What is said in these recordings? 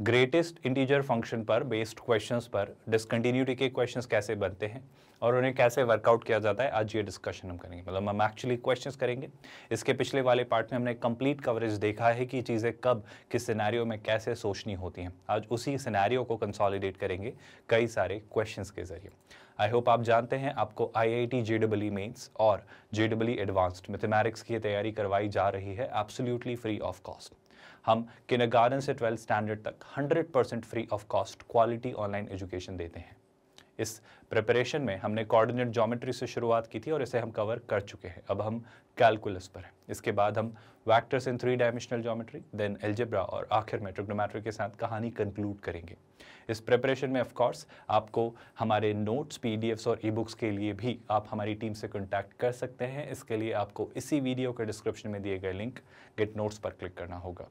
Greatest integer function पर based questions पर discontinuity के क्वेश्चंस कैसे बनते हैं और उन्हें कैसे वर्कआउट किया जाता है, आज ये डिस्कशन हम करेंगे। मतलब हम एक्चुअली क्वेश्चंस करेंगे। इसके पिछले वाले पार्ट में हमने कंप्लीट कवरेज देखा है कि चीज़ें कब किस सिनेरियो में कैसे सोचनी होती हैं। आज उसी सिनेरियो को कंसोलिडेट करेंगे कई सारे क्वेश्चंस के जरिए। आई होप आप जानते हैं आपको IIT JEE मेंस और JEE एडवांस्ड मैथमेटिक्स की तैयारी करवाई जा रही है एब्सोल्युटली फ्री ऑफ कॉस्ट। हम किंडरगार्टन से 12th स्टैंडर्ड तक 100% free of cost quality online education देते हैं। इस प्रिपरेशन में हमने कोऑर्डिनेट ज्योमेट्री से शुरुआत की थी और इसे हम कवर कर चुके हैं। अब हम कैलकुलस पर हैं। इसके बाद हम vectors in 3 dimensional geometry, then algebra और आखिर में ट्रिग्नोमेट्री के साथ कहानी कंक्लूड करेंगे। इस प्रिपरेशन में ऑफ कोर्स आपको हमारे नोट्स, PDFs और ई-बुक्स के लिए भी आप हमारी टीम से कॉन्टैक्ट कर सकते हैं। इसके लिए आपको इसी वीडियो के डिस्क्रिप्शन में दिए गए लिंक गेट नोट्स पर क्लिक करना होगा।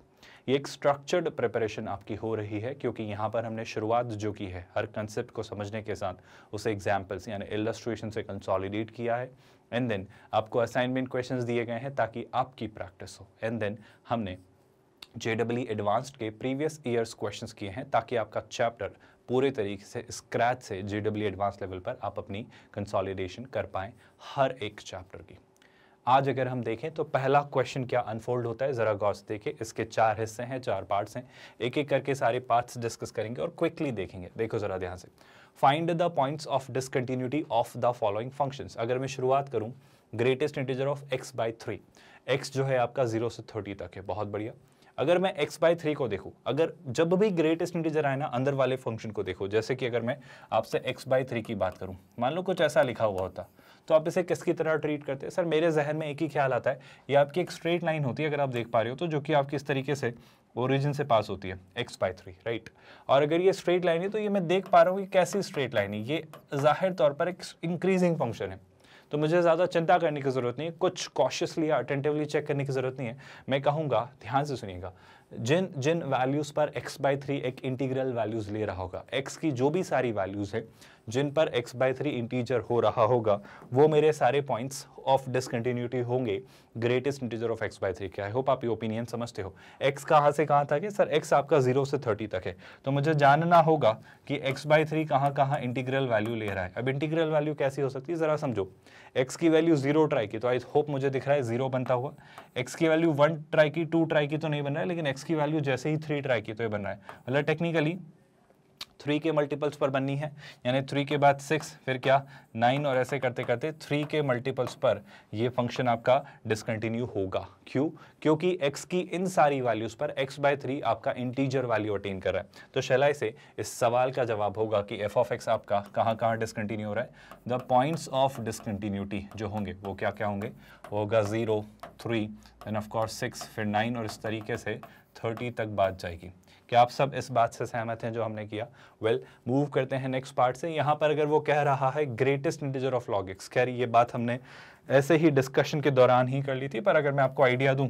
ये एक स्ट्रक्चर्ड प्रिपरेशन आपकी हो रही है क्योंकि यहाँ पर हमने शुरुआत जो की है हर कंसेप्ट को समझने के साथ उसे एग्जाम्पल्स यानी इलस्ट्रेशन से कंसोलिडेट किया है। एंड देन आपको असाइनमेंट क्वेश्चंस दिए गए हैं ताकि आपकी प्रैक्टिस हो। एंड देन हमने JEE एडवांस्ड के प्रीवियस ईयर्स क्वेश्चंस किए हैं ताकि आपका चैप्टर पूरे तरीके से स्क्रैच से JEE एडवांस लेवल पर आप अपनी कंसोलिडेशन कर पाएँ हर एक चैप्टर की। आज अगर हम देखें तो पहला क्वेश्चन क्या अनफोल्ड होता है, ज़रा गौर से देखें। इसके 4 हिस्से हैं, 4 पार्ट्स हैं। एक एक करके सारे पार्ट्स डिस्कस करेंगे और क्विकली देखेंगे। देखो ज़रा ध्यान से। Find the points of discontinuity of the following functions. अगर मैं शुरुआत करूं greatest integer of x/3, x जो है आपका 0 से 30 तक है। बहुत बढ़िया। अगर मैं x/3 को देखूं, अगर जब भी ग्रेटेस्ट इंटीजर आए ना अंदर वाले फंक्शन को देखो। जैसे कि अगर मैं आपसे x/3 की बात करूं, मान लो कुछ ऐसा लिखा हुआ होता, तो आप इसे किसकी तरह ट्रीट करते हैं? सर मेरे जहन में एक ही ख्याल आता है, ये आपकी एक स्ट्रेट लाइन होती है अगर आप देख पा रहे हो तो, जो कि आपकी इस तरीके से ओरिजिन से पास होती है x/3, राइट। और अगर ये स्ट्रेट लाइन है तो ये मैं देख पा रहा हूँ कि कैसी स्ट्रेट लाइन है, ये जाहिर तौर पर एक इंक्रीजिंग फंक्शन है। तो मुझे ज़्यादा चिंता करने की ज़रूरत नहीं है, कुछ कॉशियसली या अटेंटिवली चेक करने की ज़रूरत नहीं है। मैं कहूँगा, ध्यान से सुनिएगा, जिन जिन वैल्यूज़ पर x/3 एक इंटीग्रल वैल्यूज़ ले रहा होगा, x की जो भी सारी वैल्यूज़ है जिन पर x/3 इंटीजर हो रहा होगा, वो मेरे सारे पॉइंट्स ऑफ डिसकंटिन्यूटी होंगे ग्रेटेस्ट इंटीजर ऑफ x/3 के। आई होप आप ये ओपिनियन समझते हो। x कहाँ से कहाँ तक है? सर x आपका 0 से 30 तक है, तो मुझे जानना होगा कि x/3 कहाँ कहाँ इंटीग्रल वैल्यू ले रहा है। अब इंटीग्रल वैल्यू कैसी हो सकती है, ज़रा समझो। x की वैल्यू 0 ट्राई की, तो आई होप मुझे दिख रहा है 0 बनता हुआ। x की वैल्यू 1 ट्राई की, 2 ट्राई की तो नहीं बन रहा है, लेकिन x की वैल्यू जैसे ही 3 ट्राई की तो ये बन रहा है। मतलब टेक्निकली 3 के मल्टीपल्स पर बननी है, यानी 3 के बाद 6, फिर क्या 9, और ऐसे करते करते 3 के मल्टीपल्स पर ये फंक्शन आपका डिसकंटिन्यू होगा। क्यों? क्योंकि x की इन सारी वैल्यूज़ पर x/3 आपका इंटीजर वैल्यू अटेन कर रहा है। तो शैलाई से इस सवाल का जवाब होगा कि f ऑफ x आपका कहाँ कहाँ डिसकंटिन्यू हो रहा है। द पॉइंट्स ऑफ डिसकंटिन्यूटी जो होंगे वो क्या क्या होंगे, वो होगा 0, 3, देन ऑफ कोर्स 6, फिर 9, और इस तरीके से 30 तक बात जाएगी। क्या आप सब इस बात से सहमत हैं जो हमने किया? वेल, मूव करते हैं नेक्स्ट पार्ट से। यहाँ पर अगर वो कह रहा है greatest integer of log x, खैर ये बात हमने ऐसे ही डिस्कशन के दौरान ही कर ली थी, पर अगर मैं आपको आइडिया दूं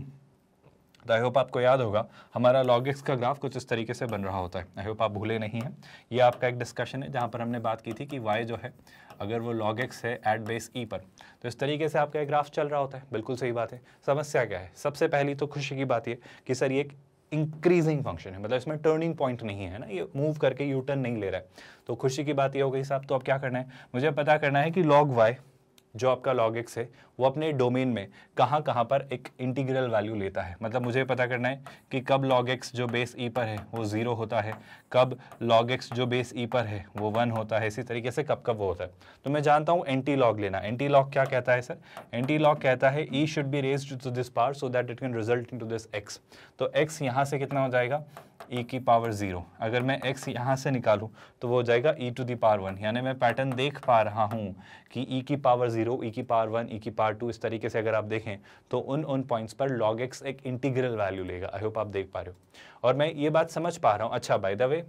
तो आई होप आपको याद होगा हमारा log x का ग्राफ कुछ इस तरीके से बन रहा होता है। आई होप आप भूले नहीं हैं। ये आपका एक डिस्कशन है जहाँ पर हमने बात की थी कि y जो है अगर वो log x है एट बेस e पर, तो इस तरीके से आपका एक ग्राफ चल रहा होता है। बिल्कुल सही बात है। समस्या क्या है? सबसे पहली तो खुशी की बात ये कि सर ये एक इंक्रीजिंग फंक्शन है, मतलब इसमें टर्निंग पॉइंट नहीं है ना, ये मूव करके यू टर्न नहीं ले रहा है। तो खुशी की बात ये हो गई साहब। तो अब क्या करना है, मुझे पता करना है कि log y जो आपका log x है वो अपने डोमेन में कहाँ कहाँ पर एक इंटीग्रल वैल्यू लेता है। मतलब मुझे पता करना है कि कब log x जो बेस e पर है वो 0 होता है, कब log x जो बेस e पर है वो 1 होता है, इसी तरीके से कब कब वो होता है। तो मैं जानता हूँ एंटी लॉग लेना। एंटी लॉग क्या कहता है सर? एंटी लॉग कहता है e should be raised to this power so that it can result into this x। तो x यहाँ से कितना हो जाएगा? e की पावर 0। अगर मैं x यहाँ से निकालूं तो वो हो जाएगा e टू दी पावर 1। यानी मैं पैटर्न देख पा रहा हूँ कि e की पावर 0, e की पावर 1, e की पावर 2, इस तरीके से अगर आप देखें तो उन पॉइंट्स पर log x एक इंटीग्रल वैल्यू लेगा। आई होप आप देख पा रहे हो और मैं ये बात समझ पा रहा हूँ। अच्छा बाय द वे,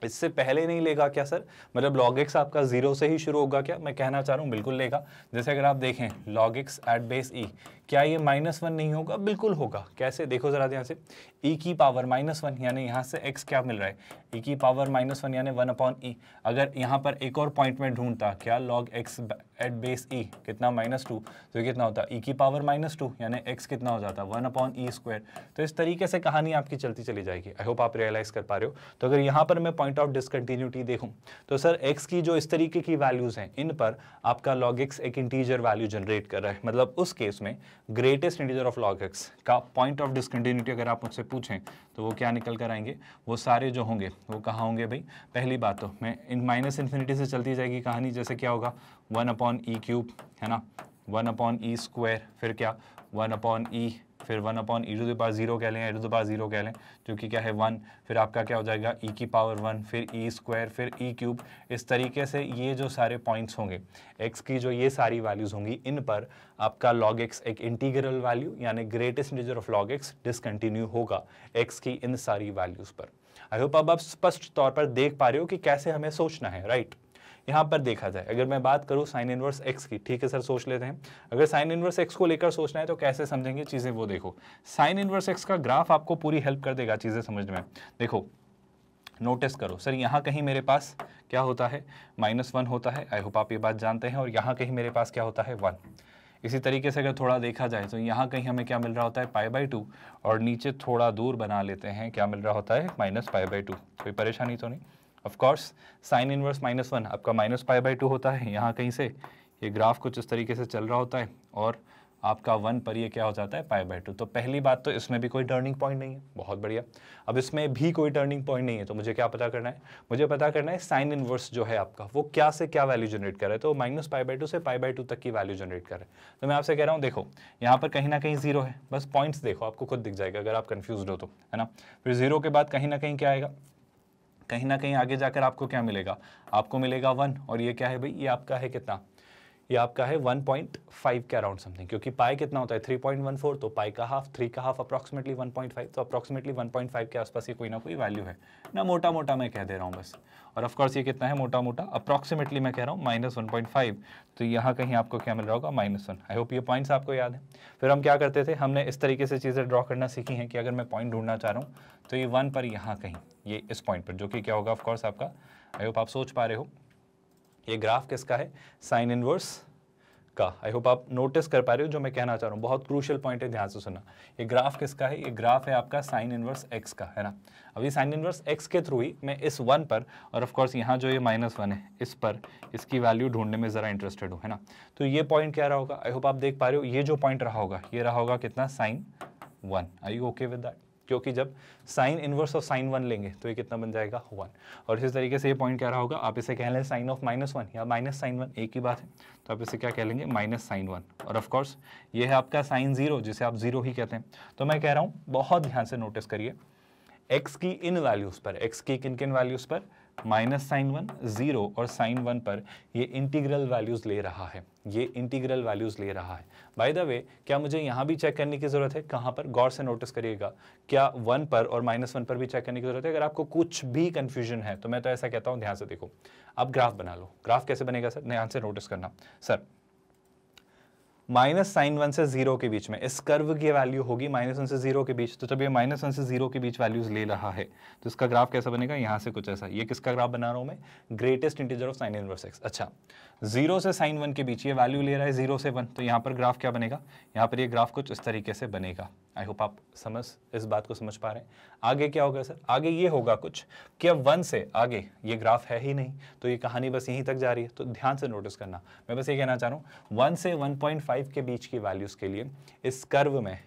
इससे पहले नहीं लेगा क्या सर? मतलब log x आपका 0 से ही शुरू होगा क्या? मैं कहना चाह रहा हूँ बिल्कुल लेगा। जैसे अगर आप देखें log x at base e, क्या ये -1 नहीं होगा? बिल्कुल होगा। कैसे? देखो जरा ध्यान से, e की पावर -1 यानी यहाँ से x क्या मिल रहा है? e की पावर -1 यानी 1/e। अगर यहाँ पर एक और पॉइंट में ढूंढता क्या log x एट बेस ई कितना -2, तो ये कितना होता है e की पावर -2, यानी x कितना हो जाता है 1/e²। तो इस तरीके से कहानी आपकी चलती चली जाएगी। आई होप आप रियलाइज कर पा रहे हो। तो अगर यहाँ पर मैं पॉइंट ऑफ डिसकंटिन्यूटी देखूँ तो सर x की जो इस तरीके की वैल्यूज हैं इन पर आपका log x एक इंटीजर वैल्यू जनरेट कर रहा है। मतलब उस केस में greatest integer of log x का पॉइंट ऑफ डिसकंटिन्यूटी अगर आप मुझसे पूछें तो वो क्या निकल कर आएंगे, वो सारे जो होंगे वो कहाँ होंगे भाई। पहली बात तो मैं इन -∞ से चलती जाएगी कहानी, जैसे क्या होगा 1/e³ है ना, 1/e², फिर क्या 1/e, फिर 1/e⁻0 कह लें, e⁻0 कह लें जो कि क्या है 1, फिर आपका क्या हो जाएगा e की पावर 1, फिर e², फिर e³। इस तरीके से ये जो सारे पॉइंट्स होंगे x की जो ये सारी वैल्यूज होंगी इन पर आपका log x एक इंटीग्रल वैल्यू यानी greatest integer of log x discontinue होगा x की इन सारी वैल्यूज पर। आई होप अब आप स्पष्ट तौर पर देख पा रहे हो कि कैसे हमें सोचना है, राइट। यहाँ पर देखा जाए अगर मैं बात करूँ साइन इनवर्स x की, ठीक है सर सोच लेते हैं। अगर साइन इनवर्स x को लेकर सोचना है तो कैसे समझेंगे चीज़ें, वो देखो। साइन इनवर्स x का ग्राफ आपको पूरी हेल्प कर देगा चीज़ें समझने में। देखो नोटिस करो सर, यहाँ कहीं मेरे पास क्या होता है -1 होता है, आई होप आप ये बात जानते हैं, और यहाँ कहीं मेरे पास क्या होता है 1। इसी तरीके से अगर थोड़ा देखा जाए तो यहाँ कहीं हमें क्या मिल रहा होता है π/2, और नीचे थोड़ा दूर बना लेते हैं क्या मिल रहा होता है -π/2। कोई परेशानी तो नहीं। ऑफ कोर्स साइन इनवर्स -1 आपका -π/2 होता है। यहाँ कहीं से ये ग्राफ कुछ इस तरीके से चल रहा होता है और आपका 1 पर ये क्या हो जाता है π/2। तो पहली बात तो इसमें भी कोई टर्निंग पॉइंट नहीं है, बहुत बढ़िया। अब इसमें भी कोई टर्निंग पॉइंट नहीं है तो मुझे क्या पता करना है, मुझे पता करना है साइन इनवर्स जो है आपका वो क्या से क्या वैल्यू जनरेट कर रहा है। तो -π/2 से π/2 तक की वैल्यू जनरेट कर रहा है। तो मैं आपसे कह रहा हूँ देखो यहाँ पर कहीं ना कहीं 0 है, बस पॉइंट्स देखो आपको खुद दिख जाएगा अगर आप कन्फ्यूज हो तो, है ना। फिर 0 के बाद कहीं ना कहीं क्या आएगा, कहीं ना कहीं आगे जाकर आपको क्या मिलेगा, आपको मिलेगा 1, और ये क्या है भाई, ये आपका है कितना, ये आपका है 1.5 के अराउंड समथिंग, क्योंकि पाई कितना होता है 3.14, तो पाई का हाफ 3 का हाफ अप्रॉक्सीमेटली 1.5, तो अप्रॉक्सीमेटली 1.5 के आसपास ये कोई ना कोई वैल्यू है ना, मोटा मोटा मैं कह दे रहा हूँ बस। और ऑफ कोर्स ये कितना है मोटा मोटा, अप्रॉक्सीमेटली मैं कह रहा हूँ -1.5, तो यहाँ कहीं आपको क्या मिल रहा होगा -1। आई होप ये पॉइंट्स आपको याद है। फिर हम क्या करते थे, हमने इस तरीके से चीज़ें ड्रॉ करना सीखी हैं कि अगर मैं पॉइंट ढूंढना चाह रहा हूँ तो ये 1 पर यहाँ कहीं, ये इस पॉइंट पर जो कि क्या होगा ऑफकोर्स आपका, आई होप आप सोच पा रहे हो, ये ग्राफ किसका है, साइन इनवर्स का। आई होप आप नोटिस कर पा रहे हो जो मैं कहना चाह रहा हूँ, बहुत क्रूशियल पॉइंट है, ध्यान से सुनना। ये ग्राफ किसका है, ये ग्राफ है आपका साइन इनवर्स x का, है ना। अभी साइन इनवर्स x के थ्रू ही मैं इस 1 पर, और ऑफ कोर्स यहाँ जो ये -1 है इस पर, इसकी वैल्यू ढूंढने में ज़रा इंटरेस्टेड हूँ, है ना। तो ये पॉइंट क्या रहा होगा, आई होप आप देख पा रहे हो, ये जो पॉइंट रहा होगा ये रहा होगा कितना, sin 1। I you okay with that, क्योंकि जब साइन इनवर्स ऑफ साइन 1 लेंगे तो ये कितना बन जाएगा 1। और इसी तरीके से ये पॉइंट क्या रहा होगा, आप इसे कह लें साइन ऑफ -1 या -sin1, एक ही बात है, तो आप इसे क्या कह लेंगे -sin1। और ऑफ कोर्स ये है आपका sin 0 जिसे आप 0 ही कहते हैं। तो मैं कह रहा हूँ बहुत ध्यान से नोटिस करिए, x की इन वैल्यूज़ पर, x की किन किन वैल्यूज़ पर, -sin1, 0 और sin 1 पर ये इंटीग्रल वैल्यूज़ ले रहा है, ये इंटीग्रल वैल्यूज़ ले रहा है। बाय द वे क्या मुझे यहाँ भी चेक करने की ज़रूरत है, कहाँ पर, गौर से नोटिस करिएगा, क्या 1 पर और -1 पर भी चेक करने की ज़रूरत है। अगर आपको कुछ भी कन्फ्यूजन है तो मैं तो ऐसा कहता हूँ ध्यान से देखो, आप ग्राफ बना लो। ग्राफ कैसे बनेगा सर, ध्यान से नोटिस करना सर, -sin1 से 0 के बीच में इस कर्व की वैल्यू होगी -1 से 0 के बीच। तो जब ये -1 से 0 के बीच वैल्यूज ले रहा है तो इसका ग्राफ कैसा बनेगा, यहाँ से कुछ ऐसा। ये किसका ग्राफ बना रहा हूँ मैं, greatest integer of sine inverse x। अच्छा 0 से sin 1 के बीच ये वैल्यू ले रहा है 0 से 1, तो यहाँ पर ग्राफ क्या बनेगा, यहाँ पर ये ग्राफ कुछ इस तरीके से बनेगा। आई होप आप इस बात को समझ पा रहे हैं। आगे क्या होगा सर, आगे ये होगा कुछ कि अब 1 से आगे ये ग्राफ है ही नहीं, तो ये कहानी बस यहीं तक जा रही है। तो ध्यान से नोटिस करना, मैं बस ये कहना चाह रहा हूँ 1 से 1.5 के बीच की वैल्यूज़ के लिए इस कर्व में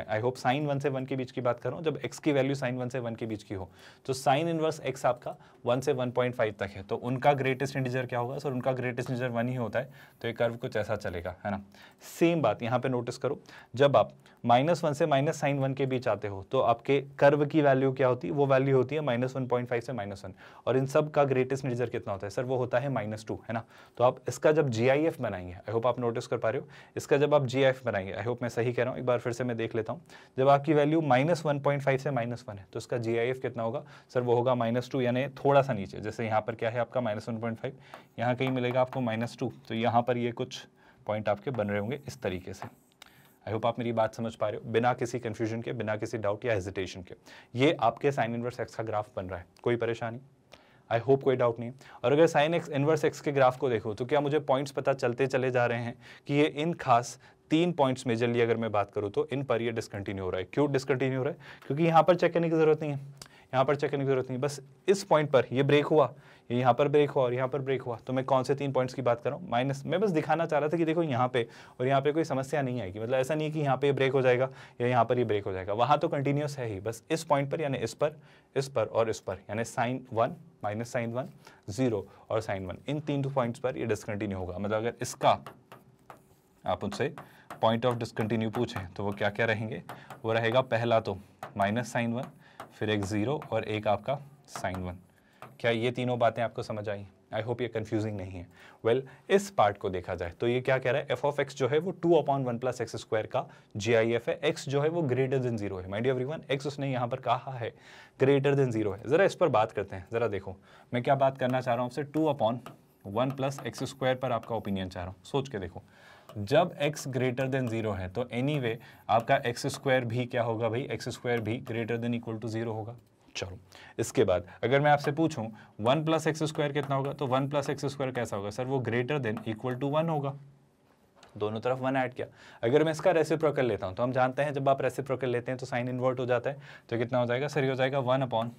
आई होप साइन 1 से 1 के बीच की बात कर रहा हूँ, जब x की वैल्यू साइन 1 से 1 के बीच की हो तो साइन इनवर्स x आपका 1 से 1.5 तक है, तो उनका ग्रेटेस्ट इंटीजर क्या होगा सर, उनका ग्रेटेस्ट इंटीजर 1 ही होता है, तो ये कर्व कुछ ऐसा चलेगा, है ना। सेम बात यहाँ पे नोटिस करो, जब आप -1 से -sin 1 के बीच आते हो तो आपके कर्व की वैल्यू क्या होती है, वो वैल्यू होती है -1.5 से -1, और इन सब का ग्रेटेस्ट इंटीजर कितना होता है सर, वो होता है -2, है ना। तो आप इसका जब GIF बनाएंगे, आई होप आप नोटिस कर पा रहे हो, इसका जब आप GIF बनाएंगे, आई होप मैं सही कह रहा हूँ, एक बार फिर से मैं देख लेता हूँ, जब आपकी वैल्यू -1.5 से -1 है तो इसका GIF कितना होगा सर, वो होगा -2, यानी थोड़ा सा नीचे। जैसे यहाँ पर क्या है आपका -1.5, यहाँ कहीं मिलेगा आपको -2, तो यहाँ पर ये कुछ पॉइंट आपके बन रहे होंगे इस तरीके से। आई होप आप मेरी बात समझ पा रहे हो, बिना किसी कंफ्यूजन के, बिना किसी डाउट या हेजिटेशन के। ये आपके साइन इनवर्स x का ग्राफ बन रहा है, कोई परेशानी। आई होप कोई डाउट नहीं है। और अगर साइन एक्स इनवर्स एक्स के ग्राफ को देखो तो क्या मुझे पॉइंट्स पता चलते चले जा रहे हैं कि ये इन खास 3 पॉइंट्स मेजरली अगर मैं बात करूँ तो इन पर ये डिसकंटिन्यू हो रहा है। क्यों डिसकंटिन्यू हो रहा है? क्योंकि यहाँ पर चेक करने की जरूरत नहीं है, यहाँ पर चेक करने की जरूरत नहीं, बस इस पॉइंट पर ये ब्रेक हुआ, ये यहाँ पर ब्रेक हुआ और यहाँ पर ब्रेक हुआ। तो मैं कौन से 3 पॉइंट्स की बात कर रहा हूँ? माइनस, मैं बस दिखाना चाह रहा था कि देखो यहाँ पे और यहाँ पे कोई समस्या नहीं आएगी। मतलब ऐसा नहीं कि यहाँ पे ब्रेक हो जाएगा या यहाँ पर ये ब्रेक हो जाएगा, वहाँ तो कंटिन्यूस है ही। बस इस पॉइंट पर यानी इस पर और इस पर, यानी साइन 1 माइनस साइन 1 0 और साइन 1, इन 3 पॉइंट्स पर ये डिसकंटिन्यू होगा। मतलब अगर इसका आप उनसे पॉइंट ऑफ डिसकंटिन्यू पूछें तो वो क्या क्या रहेंगे? वो रहेगा पहला तो माइनस साइन 1, फिर एक 0 और एक आपका साइन 1। क्या ये तीनों बातें आपको समझ आई? आई होप ये कंफ्यूजिंग नहीं है। वेल, इस पार्ट को देखा जाए तो ये क्या कह रहा है? एफ ऑफ एक्स जो है वो 2/1 + x² का GIF है। एक्स जो है वो ग्रेटर देन 0 है। माय डियर एवरीवन, एक्स उसने यहाँ पर कहा है ग्रेटर देन 0 है। जरा इस पर बात करते हैं। जरा देखो मैं क्या बात करना चाह रहा हूँ आपसे, 2/1 + x² पर आपका ओपिनियन चाह रहा हूँ। सोच के देखो, जब x ग्रेटर देन 0 है तो एनीवे आपका x² भी क्या होगा भाई? x² भी ग्रेटर देन इक्वल टू 0 होगा। चलो, इसके बाद अगर मैं आपसे पूछूं 1 + x² कितना होगा, तो 1 + x² कैसा होगा सर? वो ग्रेटर देन इक्वल टू 1 होगा। दोनों तरफ 1 ऐड किया। अगर मैं इसका रेसिप्रोकल लेता हूं तो हम जानते हैं जब आप रेसिप्रोकल लेते हैं तो साइन इन्वर्ट हो जाता है। तो कितना हो जाएगा सर? ये हो जाएगा 1/1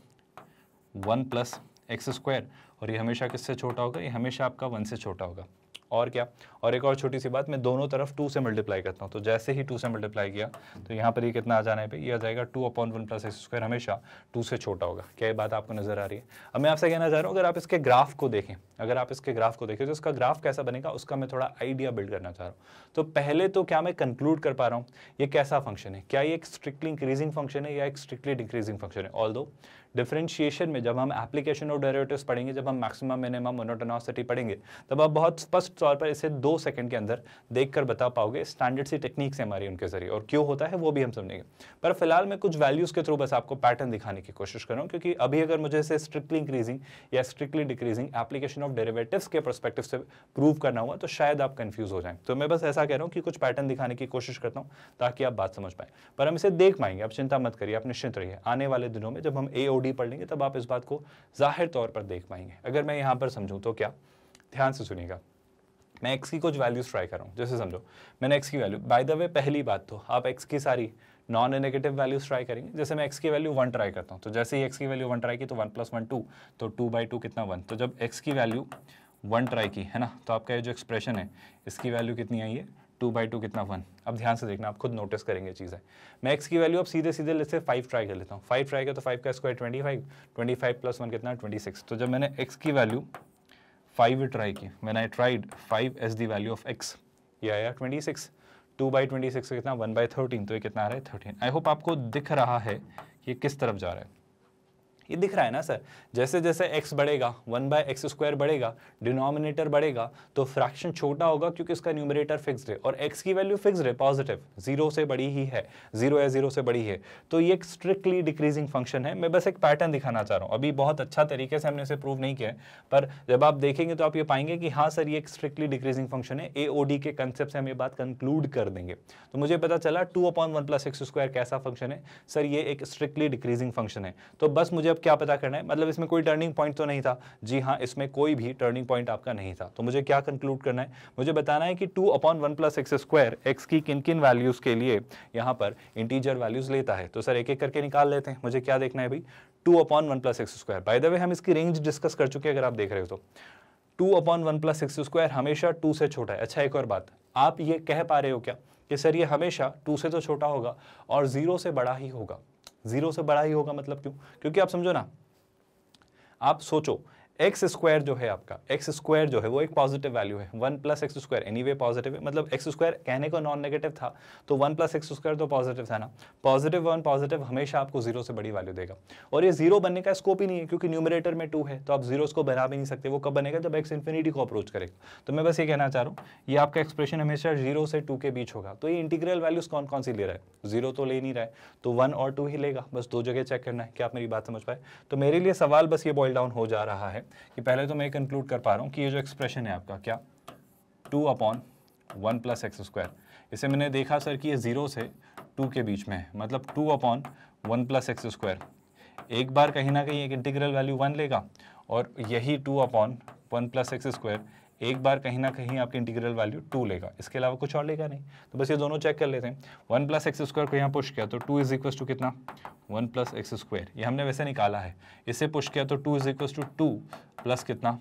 + x², और ये हमेशा किससे छोटा होगा? ये हमेशा आपका 1 से छोटा होगा। और क्या? और एक और छोटी सी बात, मैं दोनों तरफ 2 से मल्टीप्लाई करता हूँ। तो जैसे ही 2 से मल्टीप्लाई किया तो यहाँ पर ये कितना आ जाना है भाई? ये आ जाएगा 2/1 + x², हमेशा 2 से छोटा होगा। क्या ये बात आपको नजर आ रही है? अब मैं आपसे कहना चाह रहा हूँ, अगर आप इसके ग्राफ को देखें, तो इसका ग्राफ कैसा बनेगा उसका मैं थोड़ा आइडिया बिल्ड करना चाह रहा हूँ। तो पहले तो क्या मैं कंक्लूड कर पा रहा हूँ ये कैसा फंक्शन है? क्या ये एक स्ट्रिक्टली इंक्रीजिंग फंक्शन है या एक स्ट्रिक्टली डिक्रीजिंग फंक्शन है? ऑल्दो डिफरेंशिएशन में जब हम एप्लीकेशन ऑफ डेरिवेटिव्स पढ़ेंगे, जब हम मैक्सिमम मिनिमम मोनोटोनिसिटी पढ़ेंगे, तब आप बहुत स्पष्ट तौर पर इसे 2 सेकंड के अंदर देखकर बता पाओगे। स्टैंडर्ड सी टेक्निक्स है हमारी उनके जरिए, और क्यों होता है वो भी हम समझेंगे। पर फिलहाल मैं कुछ वैल्यूज के थ्रू बस आपको पैटर्न दिखाने की कोशिश कर रहा हूँ, क्योंकि अभी अगर मुझे इसे स्ट्रिक्टली इंक्रीजिंग या strictly decreasing application of derivatives के पर्सपेक्टिव से प्रूव करना हुआ तो शायद आप कंफ्यूज हो जाएं। तो मैं बस ऐसा कह रहा हूँ कि कुछ पैटर्न दिखाने की कोशिश करता हूँ ताकि आप बात समझ पाएं। पर हम इसे देख पाएंगे, आप चिंता मत करिए, आप निश्चिंत रहिए। आने वाले दिनों में जब हम AOD पढ़ लेंगे तब आप इस बात को जाहिर तौर पर देख पाएंगे। अगर मैं यहाँ पर समझूं तो क्या, ध्यान से सुनिएगा, मैं x की कुछ वैल्यूज ट्राई कर रहा हूँ। जैसे समझो मैंने x की वैल्यू, बाय द वे पहली बात तो आप x की सारी नॉन नेगेटिव वैल्यूज ट्राई करेंगे। जैसे मैं x की वैल्यू 1 ट्राई करता हूँ, तो जैसे ही x की वैल्यू 1 ट्राई की तो 1 + 1 2, तो 2/2 कितना 1। तो जब x की वैल्यू 1 ट्राई की है ना, तो आपका ये जो एक्सप्रेशन है इसकी वैल्यू कितनी आई है? 2/2 कितना 1। अब ध्यान से देखना, आप खुद नोटिस करेंगे चीज़ें। मैं x की वैल्यू अब सीधे सीधे लेते 5 ट्राई कर लेता हूँ। 5 ट्राई किया तो 5 का स्क्वायर 25, 25 + 1 कितना 26। तो जब मैंने x की वैल्यू 5 ट्राई की, when I tried 5 as the value of x, ये आया 26। 2/26 कितना 1/13, तो ये कितना आ रहा है 13। आई होप आपको दिख रहा है ये किस तरफ जा रहा है। ये दिख रहा है ना सर? जैसे जैसे x बढ़ेगा 1/x² बढ़ेगा, डिनोमिनेटर बढ़ेगा, तो फ्रैक्शन छोटा होगा क्योंकि इसका न्यूमरेटर फिक्स्ड है और x की वैल्यू फिक्स्ड है, पॉजिटिव, 0 से बड़ी ही है, 0 है 0 से बड़ी है। तो ये एक स्ट्रिक्टली डिक्रीजिंग फंक्शन है। मैं बस एक पैटर्न दिखाना चाह रहा हूँ। अभी बहुत अच्छा तरीके से हमने इसे प्रूव नहीं किया है, पर जब आप देखेंगे तो आप ये पाएंगे कि हाँ सर ये एक स्ट्रिक्टली डिक्रीजिंग फंक्शन है। AOD के कंसेप्ट से हम ये बात कंक्लूड कर देंगे। तो मुझे पता चला 2/1 + x² कैसा फंक्शन है सर? ये एक स्ट्रिक्टली डिक्रीजिंग फंक्शन है। तो बस मुझे क्या पता करना है, मतलब इसमें कोई टर्निंग पॉइंट तो नहीं था? जी हाँ, इसमें कोई भी टर्निंग पॉइंट आपका नहीं था। तो मुझे क्या कंक्लूड करना है? मुझे बताना है कि 2/1 + x² x की किन किन वैल्यूज के लिए यहाँ पर इंटीजर वैल्यूज लेता है। तो सर एक एक करके निकाल लेते हैं। मुझे क्या देखना है भाई? 2/1 + x²। बाय द वे हम इसकी रेंज डिस्कस कर चुके हैं, अगर आप देख रहे हो तो 2/1 + x² हमेशा 2 से छोटा है। अच्छा, एक और बात, आप ये कह पा रहे हो क्या कि सर ये हमेशा 2 से तो छोटा होगा और 0 से बड़ा ही होगा? 0 से बड़ा ही होगा मतलब क्यों? क्योंकि आप समझो ना, आप सोचो x² जो है आपका, x² जो है वो एक पॉजिटिव वैल्यू है। 1 + x² एनीवे पॉजिटिव है, मतलब x² कहने को नॉन नेगेटिव था तो 1 + x² तो पॉजिटिव था ना। पॉजिटिव 1 पॉजिटिव हमेशा आपको 0 से बड़ी वैल्यू देगा, और ये 0 बनने का स्कोप ही नहीं है क्योंकि न्यूमरेटर में 2 है, तो आप 0 को बना भी नहीं सकते। वो कब बनेगा? जब x इंफिनिटी को अप्रोच करेगा। तो मैं बस ये कहना चाह रहा हूँ, ये आपका एक्सप्रेशन हमेशा 0 से 2 के बीच होगा। तो ये इंटीग्रल वैल्यूज कौन कौन सी ले रहा है? 0 तो ले नहीं रहा है, तो 1 और 2 ही लेगा। बस 2 जगह चेक करना है। क्या आप मेरी बात समझ पाए? तो मेरे लिए सवाल बस ये बॉइल डाउन हो जा रहा है कि पहले तो मैं कंक्लूड कर पा रहा हूं कि ये जो एक्सप्रेशन है आपका, क्या 2/1 + x², इसे मैंने देखा सर कि ये 0 से 2 के बीच में है, मतलब 2/1 + x²। एक बार कहीं ना कहीं एक इंटीग्रल वैल्यू 1 लेगा और यही 2/1 + x², एक बार कहीं ना कहीं आपकी इंटीग्रल वैल्यू 2 लेगा, इसके अलावा कुछ और लेगा नहीं। तो बस ये दोनों चेक कर लेते हैं। 1 + x² को यहाँ पुश किया तो 2 = कितना, 1 + x², ये हमने वैसे निकाला है। इसे पुश किया तो 2 = 2 प्लस कितना,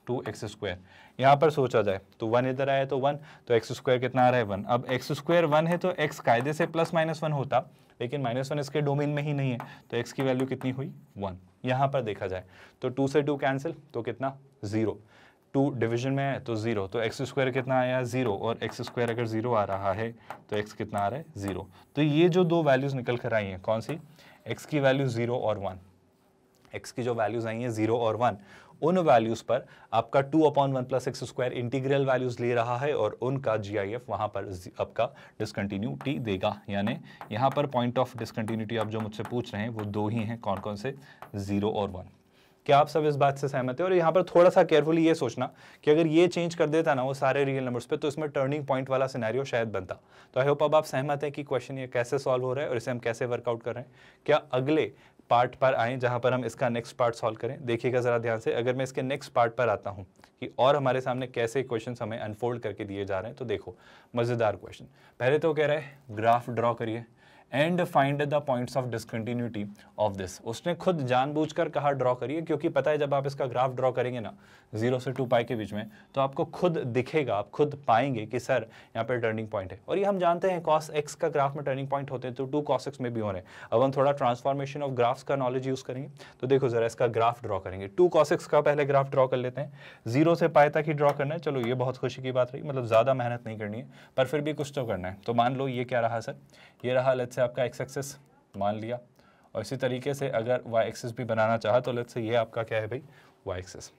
2x²। यहाँ पर सोचा जाए तो 1 इधर आया तो 1, तो x² कितना आ रहा है 1। अब x² 1 है तो x कायदे से +-1 होता, लेकिन -1 इसके डोमेन में ही नहीं है, तो x की वैल्यू कितनी हुई 1। यहाँ पर देखा जाए तो 2 से 2 कैंसिल, तो कितना 0, 2 डिवीजन में है तो 0, तो x² कितना आया 0, और x² अगर 0 आ रहा है तो x कितना आ रहा है 0। तो ये जो दो वैल्यूज निकल कर आई हैं, कौन सी, x की वैल्यू 0 और 1, x की जो वैल्यूज आई हैं 0 और 1, उन वैल्यूज पर आपका 2/1 + x² इंटीग्रल वैल्यूज ले रहा है, और उनका GIF वहां पर आपका डिसकंटिन्यूटी देगा। यानी यहां पर पॉइंट ऑफ डिसकंटिन्यूटी आप जो मुझसे पूछ रहे हैं वो दो ही हैं, कौन कौन से, 0 और 1। क्या आप सब इस बात से सहमत है? और यहाँ पर थोड़ा सा केयरफुली ये सोचना कि अगर ये चेंज कर देता ना वो सारे रियल नंबर्स पे, तो इसमें टर्निंग पॉइंट वाला सिनेरियो शायद बनता। तो आई होप अब आप सहमत हैं कि क्वेश्चन ये कैसे सॉल्व हो रहा है और इसे हम कैसे वर्कआउट कर रहे हैं। क्या अगले पार्ट पर आए जहां पर हम इसका नेक्स्ट पार्ट सॉल्व करें? देखिएगा जरा ध्यान से, अगर मैं इसके नेक्स्ट पार्ट पर आता हूं कि और हमारे सामने कैसे क्वेश्चन हमें अनफोल्ड करके दिए जा रहे हैं, तो देखो मजेदार क्वेश्चन। पहले तो कह रहा है ग्राफ ड्रॉ करिए and find the points of discontinuity of this. उसने खुद जानबूझकर कहा ड्रॉ करिए, क्योंकि पता है जब आप इसका ग्राफ ड्रॉ करेंगे ना 0 से 2π के बीच में, तो आपको खुद दिखेगा, आप खुद पाएंगे कि सर यहाँ पर टर्निंग पॉइंट है। और ये हम जानते हैं cos x का ग्राफ में टर्निंग पॉइंट होते हैं, तो 2 cos x में भी हो रहे हैं। अब हम थोड़ा ट्रांसफॉर्मेशन ऑफ ग्राफ्स का नॉलेज यूज करेंगे। तो देखो जरा इसका ग्राफ ड्रॉ करेंगे, 2 cos x का पहले ग्राफ ड्रॉ कर लेते हैं। 0 से π तक ही ड्रॉ करना है, चलो ये बहुत खुशी की बात रही, मतलब ज़्यादा मेहनत नहीं करनी है, पर फिर भी कुछ तो करना है। तो मान लो ये क्या रहा सर, ये रहा लेट्स से आपका x एक्सिस मान लिया, और इसी तरीके से अगर y एक्सिस भी बनाना चाहा तो लेट्स से ये आपका क्या है भाई, y axis.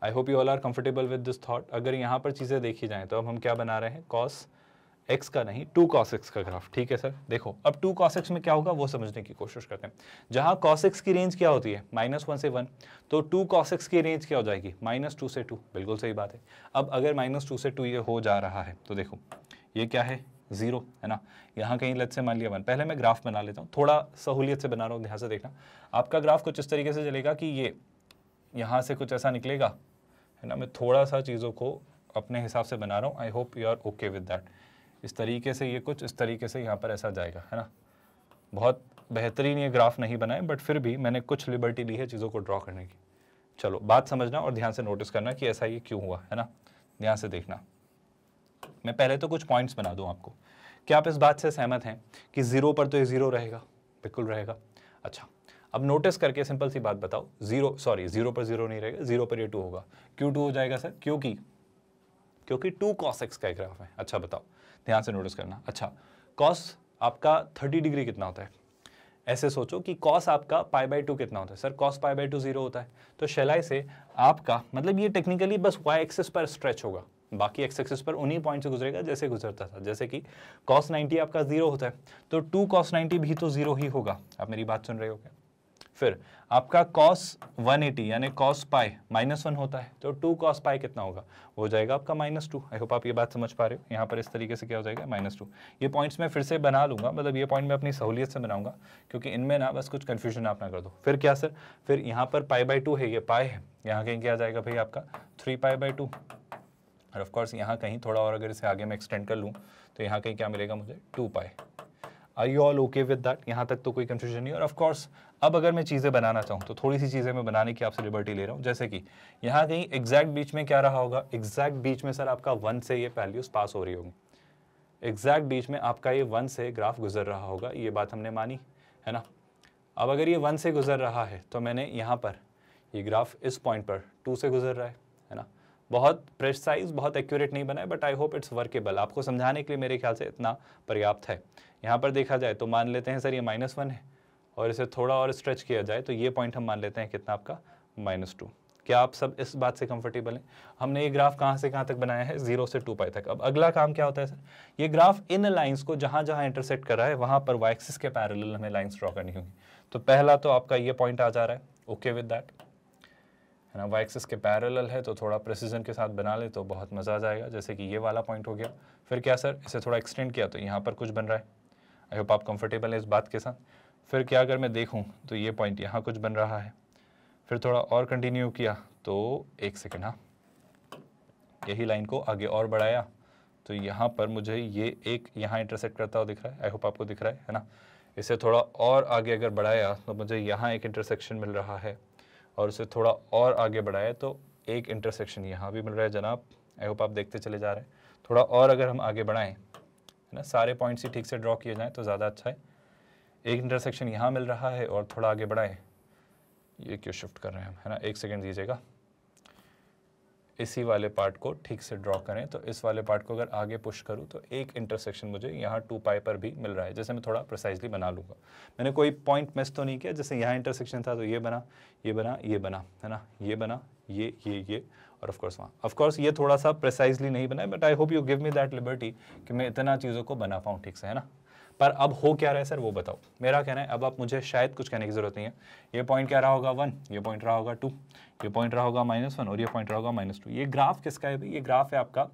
I hope you all are comfortable with this thought. अगर यहाँ पर चीज़ें देखी जाएं तो अब हम क्या बना रहे हैं, cos x का नहीं 2 cos x का ग्राफ, ठीक है सर। देखो अब 2 cos x में क्या होगा वो समझने की कोशिश करते हैं। जहाँ cos x की रेंज क्या होती है, -1 से 1, तो 2 cos x की रेंज क्या हो जाएगी, -2 से 2। बिल्कुल सही बात है। अब अगर -2 से 2 ये हो जा रहा है तो देखो ये क्या है 0 है ना, यहाँ कहीं लेट्स से मान लिया 1। पहले मैं ग्राफ बना लेता हूँ, थोड़ा सहूलियत से बना रहा हूँ, ध्यान से देखना। आपका ग्राफ कुछ इस तरीके से चलेगा कि ये यहाँ से कुछ ऐसा निकलेगा है ना। मैं थोड़ा सा चीज़ों को अपने हिसाब से बना रहा हूँ, I hope you are okay with that. इस तरीके से ये कुछ इस तरीके से यहाँ पर ऐसा जाएगा है ना। बहुत बेहतरीन ये ग्राफ नहीं बनाए, बट फिर भी मैंने कुछ लिबर्टी ली है चीज़ों को ड्रॉ करने की। चलो बात समझना और ध्यान से नोटिस करना कि ऐसा ये क्यों हुआ है ना, ध्यान से देखना। मैं पहले तो कुछ पॉइंट्स बना दूं आपको। क्या आप इस बात से सहमत हैं कि 0 पर तो ये 0 रहेगा, बिल्कुल रहेगा। अच्छा अब नोटिस करके सिंपल सी बात बताओ, 0 पर 0 नहीं रहेगा, 0 पर ये 2 होगा। क्यों 2 हो जाएगा सर, क्योंकि 2 cos x का ग्राफ है। अच्छा बताओ, ध्यान से नोटिस करना। अच्छा cos आपका 30 डिग्री कितना होता है, ऐसे सोचो कि cos आपका π/2 कितना होता है सर, cos π/2 0 होता है। तो शैलाई से आपका मतलब ये टेक्निकली बस y एक्सिस पर स्ट्रेच होगा, बाकी एक्स एक्सिस पर उन्हीं पॉइंट से गुजरेगा जैसे गुजरता था। जैसे कि cos 90 आपका 0 होता है, तो 2 cos 90 भी तो 0 ही होगा। आप मेरी बात सुन रहे हो क्या? फिर आपका cos 180 यानी cos पाई -1 होता है, तो 2 cos पाई कितना होगा, हो जाएगा आपका -2। आई होप आप ये बात समझ पा रहे हो। यहाँ पर इस तरीके से क्या हो जाएगा -2। ये पॉइंट्स मैं फिर से बना लूंगा, मतलब ये पॉइंट मैं अपनी सहूलियत से बनाऊंगा, क्योंकि इनमें ना बस कुछ कन्फ्यूजन आप ना कर दो। फिर क्या सर, फिर यहाँ पर π/2 है, ये पाई है, यहाँ कहीं क्या आ जाएगा भाई आपका 3π/2। और ऑफकोर्स यहाँ कहीं थोड़ा और अगर इसे आगे मैं एक्सटेंड कर लूँ तो यहाँ कहीं क्या मिलेगा मुझे, 2π। Are you all okay with that? यहाँ तक तो कोई कंफ्यूजन नहीं। और ऑफ कोर्स अब अगर मैं चीज़ें बनाना चाहूँ तो थोड़ी सी चीज़ें मैं बनाने की आपसे लिबर्टी ले रहा हूँ। जैसे कि यहाँ कहीं एग्जैक्ट बीच में क्या रहा होगा, एग्जैक्ट बीच में सर आपका 1 से ये वैल्यूज पास हो रही होंगी, एग्जैक्ट बीच में आपका ये 1 से ग्राफ गुजर रहा होगा, ये बात हमने मानी है ना। अब अगर ये 1 से गुजर रहा है तो मैंने यहाँ पर ये ग्राफ इस पॉइंट पर 2 से गुजर रहा है ना। बहुत प्रेसाइज बहुत एक्यूरेट नहीं बना है, but I hope it's workable. आपको समझाने के लिए मेरे ख्याल से इतना पर्याप्त है। यहाँ पर देखा जाए तो मान लेते हैं सर ये -1 है, और इसे थोड़ा और स्ट्रेच किया जाए तो ये पॉइंट हम मान लेते हैं कितना आपका -2। क्या आप सब इस बात से कंफर्टेबल हैं? हमने ये ग्राफ कहाँ से कहाँ तक बनाया है, 0 से 2π तक। अब अगला काम क्या होता है सर, ये ग्राफ इन लाइंस को जहाँ जहाँ इंटरसेक्ट कर रहा है वहाँ पर y एक्सिस के पैरेलल हमें लाइंस ड्रॉ करनी होगी। तो पहला तो आपका ये पॉइंट आ जा रहा है, ओके विद दैट है ना। y एक्सिस के पैरेलल है तो थोड़ा प्रिसीजन के साथ बना ले तो बहुत मज़ा आ जाएगा। जैसे कि ये वाला पॉइंट हो गया। फिर क्या सर, इसे थोड़ा एक्सटेंड किया तो यहाँ पर कुछ बन रहा है। आई होप आप कंफर्टेबल है इस बात के साथ। फिर क्या अगर मैं देखूँ तो ये पॉइंट यहाँ कुछ बन रहा है, फिर थोड़ा और कंटिन्यू किया तो एक सेकेंड, हाँ यही लाइन को आगे और बढ़ाया तो यहाँ पर मुझे ये एक यहाँ इंटरसेक्ट करता हुआ दिख रहा है, आई होप आपको दिख रहा है ना। इसे थोड़ा और आगे अगर बढ़ाया तो मुझे यहाँ एक इंटरसेक्शन मिल रहा है, और उसे थोड़ा और आगे बढ़ाया तो एक इंटरसेक्शन यहाँ भी मिल रहा है जनाब। आई होप आप देखते चले जा रहे हैं। थोड़ा और अगर हम आगे बढ़ाएं, है ना, सारे पॉइंट्स ही ठीक से ड्रॉ किए जाएँ तो ज़्यादा अच्छा है। एक इंटरसेक्शन यहाँ मिल रहा है और थोड़ा आगे बढ़ाएं, ये क्यों शिफ्ट कर रहे हैं हम, है ना, एक सेकेंड दीजिएगा। इसी वाले पार्ट को ठीक से ड्रॉ करें तो इस वाले पार्ट को अगर आगे पुश करूं तो एक इंटरसेक्शन मुझे यहाँ 2 पाई पर भी मिल रहा है, जैसे मैं थोड़ा प्रिसाइजली बना लूँगा। मैंने कोई पॉइंट मिस तो नहीं किया, जैसे यहाँ इंटरसेक्शन था तो ये बना, ये बना, ये बना, है ना, ये बना, ये और ऑफकोर्स वहाँ। ऑफकोर्स ये थोड़ा सा प्रिसाइजली नहीं बना है, but I hope you give me that liberty कि मैं इतना चीज़ों को बना पाऊँ ठीक से, है ना। पर अब हो क्या रहा है सर वो बताओ। मेरा कहना है अब आप मुझे शायद कुछ कहने की जरूरत नहीं है। ये पॉइंट क्या रहा होगा 1, ये पॉइंट रहा होगा 2, ये पॉइंट रहा होगा -1 और ये पॉइंट रहा होगा -2। ये ग्राफ किसका है भाई? ये ग्राफ है आपका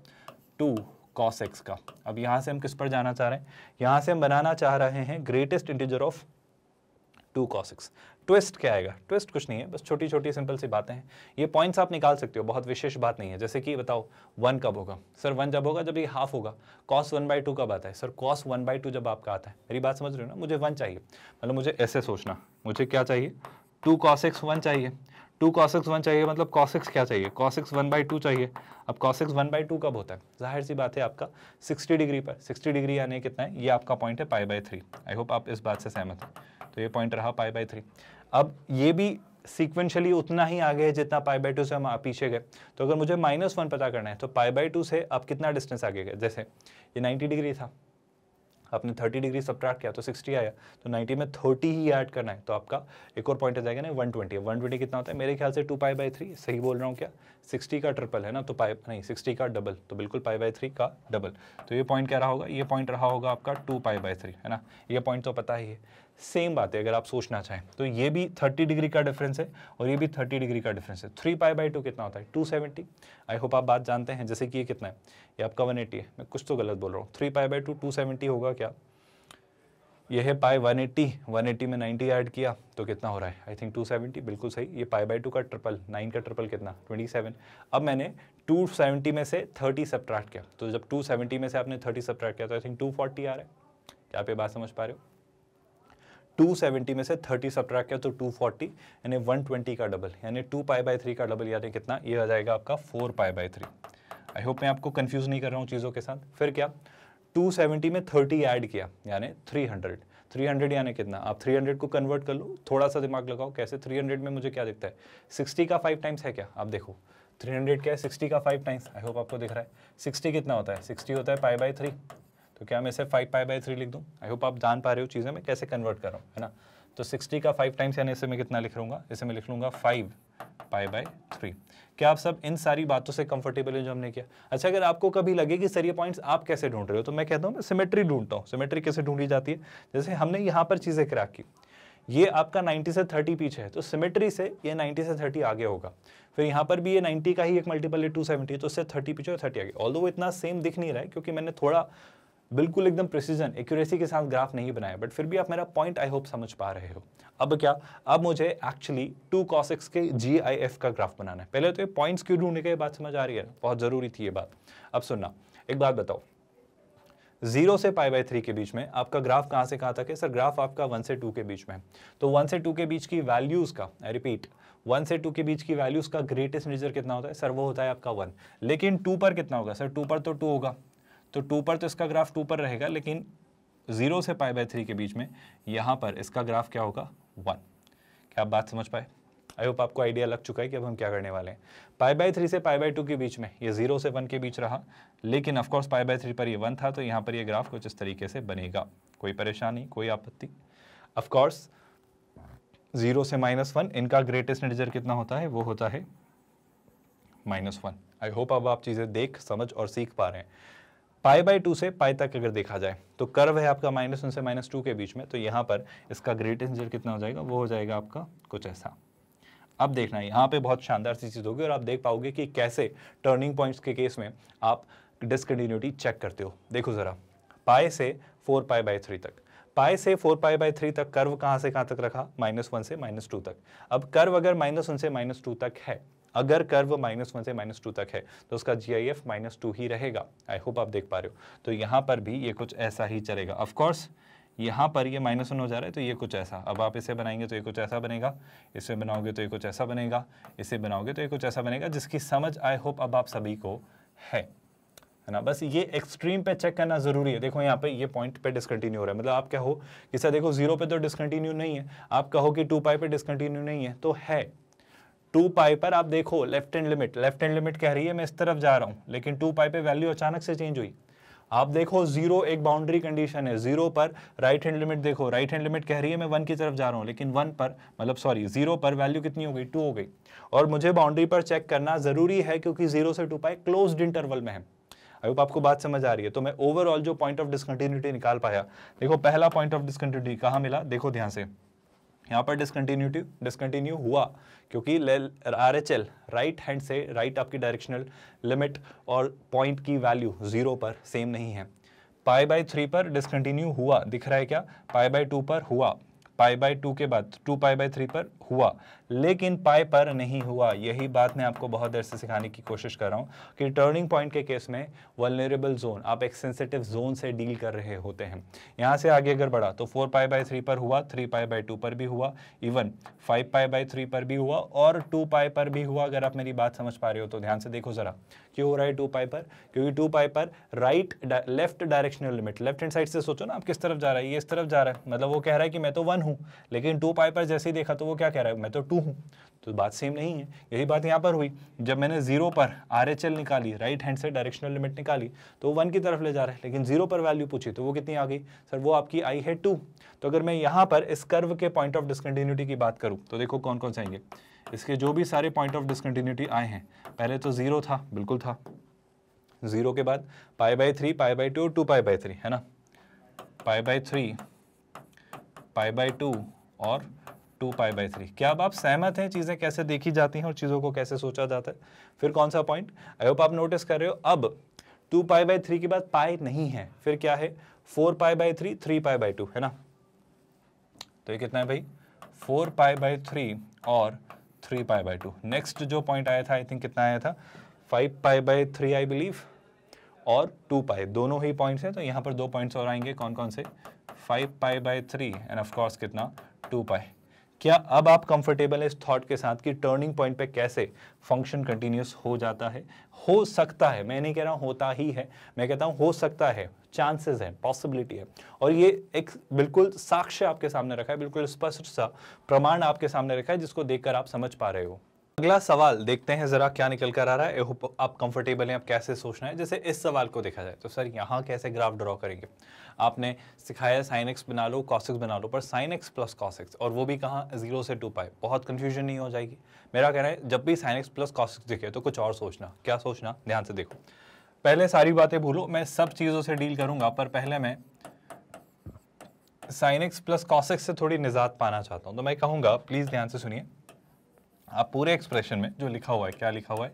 2 cos x का। अब यहाँ से हम किस पर जाना चाह रहे हैं? यहाँ से हम बनाना चाह रहे हैं greatest integer of 2 cos x। Twist क्या आएगा? ट्विस्ट कुछ नहीं है, बस छोटी छोटी सिंपल सी बातें हैं। ये पॉइंट्स आप निकाल सकते हो, बहुत विशेष बात नहीं है। जैसे कि बताओ 1 कब होगा? सर 1 जब होगा जब ये हाफ होगा। cos 1/2 कब आता है? सर cos 1/2 जब आपका आता है। मेरी बात समझ रहे हो ना? मुझे 1 चाहिए, मतलब मुझे ऐसे सोचना, मुझे क्या चाहिए? 2 cos x 1 चाहिए। 2 cos x 1 चाहिए मतलब cos x क्या चाहिए? cos x 1/2 चाहिए। अब cos x 1/2 कब होता है? जाहिर सी बात है आपका 60 डिग्री पर। 60 डिग्री यानी कितना है? ये आपका पॉइंट है π/3। आई होप आप इस बात से सहमत हैं। तो ये पॉइंट रहा π/3। अब ये भी सीक्वेंशियली उतना ही आगे है जितना π/2 से हम पीछे गए। तो अगर मुझे -1 पता करना है तो π/2 से अब कितना डिस्टेंस आगे गए? जैसे ये 90 डिग्री था, आपने 30 डिग्री सब्ट्रैक्ट किया तो 60 आया, तो 90 में 30 ही ऐड करना है तो आपका एक और पॉइंट आ जाएगा ना 120। 120 कितना होता है? मेरे ख्याल से 2π/3। सही बोल रहा हूँ क्या? 60 का ट्रिपल है ना, तो नहीं 60 का डबल, तो बिल्कुल π/3 का डबल। तो ये पॉइंट क्या रहा होगा? ये पॉइंट रहा होगा आपका 2π/3, है ना। ये पॉइंट तो पता ही है। सेम बात है अगर आप सोचना चाहें तो ये भी 30 डिग्री का डिफरेंस है और ये भी 30 डिग्री का डिफरेंस है। 3π/2 कितना होता है? 270। आई होप आप बात जानते हैं। जैसे कि ये कितना है? ये आपका 180 है। मैं कुछ तो गलत बोल रहा हूँ। 3π/2 270 होगा क्या? ये है पाई 180। 180 में 90 ऐड किया तो कितना हो रहा है? I think 270। बिल्कुल सही। ये π/2 का ट्रिपल, 9 का ट्रिपल कितना? 27। अब मैंने 270 में से 30 सब्ट्रैक्ट किया, तो जब 270 में से आपने 30 सब्ट्रैक्ट किया तो आई थिंक 240 आ रहा है। क्या आप ये बात समझ पा रहे हो? 270 में से 30 सब्ट्रैक्ट किया तो 240, यानी 120 का डबल, यानी 2π/3 का डबल, यानी कितना? ये आ जाएगा आपका 4π/3। आई होप मैं आपको कंफ्यूज नहीं कर रहा हूँ चीज़ों के साथ। फिर क्या? 270 में 30 ऐड किया यानी 300। 300 यानी कितना? आप 300 को कन्वर्ट कर लो, थोड़ा सा दिमाग लगाओ। कैसे? 300 में मुझे क्या दिखता है? 60 का 5 टाइम्स है क्या? आप देखो 300 क्या है? 60 का 5 टाइम्स। आई होप आपको दिख रहा है। 60 कितना होता है? 60 होता है π/3। तो क्या मैं इसे 5π/3 लिख दूं? आई होप आप जान पा रहे हो चीज़ें मैं कैसे कन्वर्ट कर रहा हूँ, है ना। तो 60 का 5 टाइम्स यानी इसे मैं कितना लिख लूँगा? इसे मैं लिख लूँगा 5π/3। क्या आप सब इन सारी बातों से कंफर्टेबल है जो हमने किया? अच्छा, अगर आपको कभी लगे कि सर ये पॉइंट्स आप कैसे ढूंढ रहे हो, तो मैं कहता हूँ मैं सिमेट्री ढूंढता हूँ। सिमेट्री कैसे ढूंढी जाती है? जैसे हमने यहाँ पर चीज़ें क्रैक की, ये आपका 90 से 30 पीछे है, तो सिमेट्री से ये 90 से 30 आगे होगा। फिर यहाँ पर भी ये 90 का ही एक मल्टीपल है 270, तो उससे 30 पीछे और 30 आगे। ऑल्दो वो इतना सेम दिख नहीं रहा है क्योंकि मैंने थोड़ा बिल्कुल एकदम प्रिसीजन एक्यूरेसी के साथ ग्राफ नहीं बनाया, बट फिर भी आप मेरा पॉइंट आई होप समझ पा रहे हो। अब क्या? अब मुझे एक्चुअली 2 cos x के GIF का ग्राफ बनाना है। पहले तो ये पॉइंट्स क्यों ढूंढने के बात समझ आ रही है? बहुत जरूरी थी ये बात। अब सुनना, एक बात बताओ, 0 से π/3 के बीच में आपका ग्राफ कहाँ से कहाँ तक है? सर ग्राफ आपका 1 से 2 के बीच में है। तो 1 से 2 के बीच की वैल्यूज का, आई रिपीट, 1 से 2 के बीच की वैल्यूज का ग्रेटेस्ट इंटीजर कितना होता है? सर वो होता है आपका 1। लेकिन 2 पर कितना होगा? सर 2 पर तो 2 होगा, तो 2 पर तो इसका ग्राफ 2 पर रहेगा, लेकिन 0 से π/3 के बीच में यहाँ पर इसका ग्राफ क्या होगा? 1। क्या आप बात समझ पाए? आई होप आपको आइडिया लग चुका है कि अब हम क्या करने वाले हैं। π/3 से π/2 के बीच में ये 0 से 1 के बीच रहा, लेकिन ऑफकोर्स π/3 पर ये 1 था, तो यहाँ पर ये ग्राफ कुछ इस तरीके से बनेगा। कोई परेशानी, कोई आपत्ति? ऑफकोर्स 0 से -1 इनका ग्रेटेस्ट इंटीजर कितना होता है? वो होता है -1। आई होप अब आप चीज़ें देख, समझ और सीख पा रहे हैं। π/2 से π तक अगर देखा जाए तो कर्व है आपका -1 से -2 के बीच में, तो यहाँ पर इसका ग्रेटेस्ट इंटीजर कितना हो जाएगा? वो हो जाएगा आपका कुछ ऐसा। अब देखना यहाँ पे बहुत शानदार सी चीज़ होगी और आप देख पाओगे कि कैसे टर्निंग पॉइंट्स के केस में आप डिसकंटिन्यूटी चेक करते हो। देखो ज़रा, पाई से 4π/3 तक, पाई से 4π/3 तक कर्व कहाँ से कहाँ तक रखा, -1 से -2 तक। अब कर्व अगर -1 से -2 तक है, अगर कर्व -1 से -2 तक है तो उसका GIF -2 ही रहेगा। आई होप आप देख पा रहे हो। तो यहाँ पर भी ये कुछ ऐसा ही चलेगा। ऑफ कोर्स यहाँ पर ये -1 हो जा रहा है तो ये कुछ ऐसा, अब आप इसे बनाएंगे तो ये कुछ ऐसा बनेगा, इसे बनाओगे तो ये कुछ ऐसा बनेगा, इसे बनाओगे तो ये कुछ ऐसा बनेगा, जिसकी समझ आई होप अब आप सभी को है ना। बस ये एक्सट्रीम पे चेक करना जरूरी है। देखो यहाँ पे ये पॉइंट पे डिसकंटिन्यू हो रहा है, मतलब आप क्या हो कि सर देखो 0 पे तो डिसकंटिन्यू नहीं है, आप कहो कि 2π पे डिसकंटिन्यू नहीं है, तो है 2π पर। आप देखो लेफ्ट हैंड लिमिट कह रही है मैं इस तरफ जा रहा हूँ, लेकिन 2π पे वैल्यू अचानक से चेंज हुई। आप देखो 0 एक बाउंड्री कंडीशन है, 0 पर राइट हैंड लिमिट देखो, राइट हैंड लिमिट कह रही है मैं 1 की तरफ जा रहा हूँ, लेकिन 1 पर मतलब सॉरी 0 पर वैल्यू कितनी हो गई, 2 हो गई। और मुझे बाउंड्री पर चेक करना जरूरी है क्योंकि 0 से 2π क्लोज्ड इंटरवल में है। आई होप आपको बात समझ आ रही है। तो मैं ओवरऑल जो पॉइंट ऑफ डिसकंटिन्यूटी निकाल पाया, देखो पहला पॉइंट ऑफ डिसकंटिन्यूटी कहाँ मिला, देखो ध्यान से, यहाँ पर डिसकंटिन्यू हुआ क्योंकि RHL राइट हैंड से राइट आपकी डायरेक्शनल लिमिट और पॉइंट की वैल्यू 0 पर सेम नहीं है। π/3 पर डिसकंटिन्यू हुआ, दिख रहा है क्या, π/2 पर हुआ, π/2 के बाद 2π/3 पर हुआ, लेकिन पाई पर नहीं हुआ। यही बात मैं आपको बहुत देर से सिखाने की कोशिश कर रहा हूँ कि टर्निंग पॉइंट के केस में वल्नरेबल जोन, आप एक सेंसिटिव जोन से डील कर रहे होते हैं। यहाँ से आगे अगर बढ़ा तो 4π/3 पर हुआ, 3π/2 पर भी हुआ, इवन 5π/3 पर भी हुआ और 2π पर भी हुआ। अगर आप मेरी बात समझ पा रहे हो तो ध्यान से देखो जरा, क्यों हो रहा है 2π पर, क्योंकि 2π पर left directional limit, left hand side से सोचो ना, आप किस तरफ जा रहा है, ये इस तरफ जा रहा है, मतलब वो कह रहा है कि मैं तो 1 हूँ, लेकिन 2π पर जैसे ही देखा तो वो क्या कह रहा है, मैं तो 2 हूँ। तो बात सेम नहीं है। यही बात यहाँ पर हुई, जब मैंने 0 पर RHL निकाली, राइट हैंड से डायरेक्शनल लिमिट निकाली, तो 1 की तरफ ले जा रहा है, लेकिन 0 पर वैल्यू पूछी तो वो कितनी आ गई, सर वो आपकी आई है 2। तो अगर मैं यहाँ पर इस कर्व के पॉइंट ऑफ डिसकंटिन्यूटी की बात करूँ तो देखो कौन कौन से आएंगे, इसके जो भी सारे पॉइंट ऑफ डिसकंटिन्यूटी आए हैं, पहले तो 0 था, बिल्कुल था, 0 के बाद π/3, π/2, 2π/3 है ना, π/3, π/2 और 2π/3। क्या अब आप सहमत हैं चीजें कैसे देखी जाती हैं और चीजों को कैसे सोचा जाता है। फिर कौन सा पॉइंट, आई होप आप नोटिस कर रहे हो, अब 2π/3 के बाद पाई नहीं है, फिर क्या है 4π/3, 3π/2 है ना। तो ये कितना है भाई, 4π/3 और 3π/2। नेक्स्ट जो पॉइंट आया था, आई थिंक कितना आया था, 5π/3 आई बिलीव और 2π, दोनों ही पॉइंट्स हैं। तो यहाँ पर 2 पॉइंट्स और आएंगे, कौन कौन से, 5π/3 एंड ऑफ कोर्स कितना, 2π। क्या अब आप कंफर्टेबल है इस थॉट के साथ कि टर्निंग पॉइंट पे कैसे फंक्शन कंटिन्यूस हो जाता है, हो सकता है, मैं नहीं कह रहा हूं होता ही है, मैं कहता हूं हो सकता है, चांसेस है, पॉसिबिलिटी है। और ये एक बिल्कुल साक्ष्य आपके सामने रखा है, बिल्कुल स्पष्ट सा प्रमाण आपके सामने रखा है, जिसको देखकर आप समझ पा रहे हो। अगला सवाल देखते हैं जरा क्या निकल कर आ रहा है। आप कंफर्टेबल हैं, आप कैसे सोचना है। जैसे इस सवाल को देखा जाए तो सर यहाँ कैसे ग्राफ ड्रॉ करेंगे, आपने सिखाया sin x बना लो, cos x बना लो, पर sin x plus cos x, और वो भी कहाँ, 0 से 2π, बहुत कंफ्यूजन नहीं हो जाएगी। मेरा कहना है जब भी sin x plus cos x दिखे तो कुछ और सोचना। क्या सोचना, ध्यान से देखो, पहले सारी बातें भूलो, मैं सब चीज़ों से डील करूंगा, पर पहले मैं sin x plus cos x से थोड़ी निजात पाना चाहता हूँ। तो मैं कहूँगा प्लीज़ ध्यान से सुनिए, आप पूरे एक्सप्रेशन में जो लिखा हुआ है, क्या लिखा हुआ है,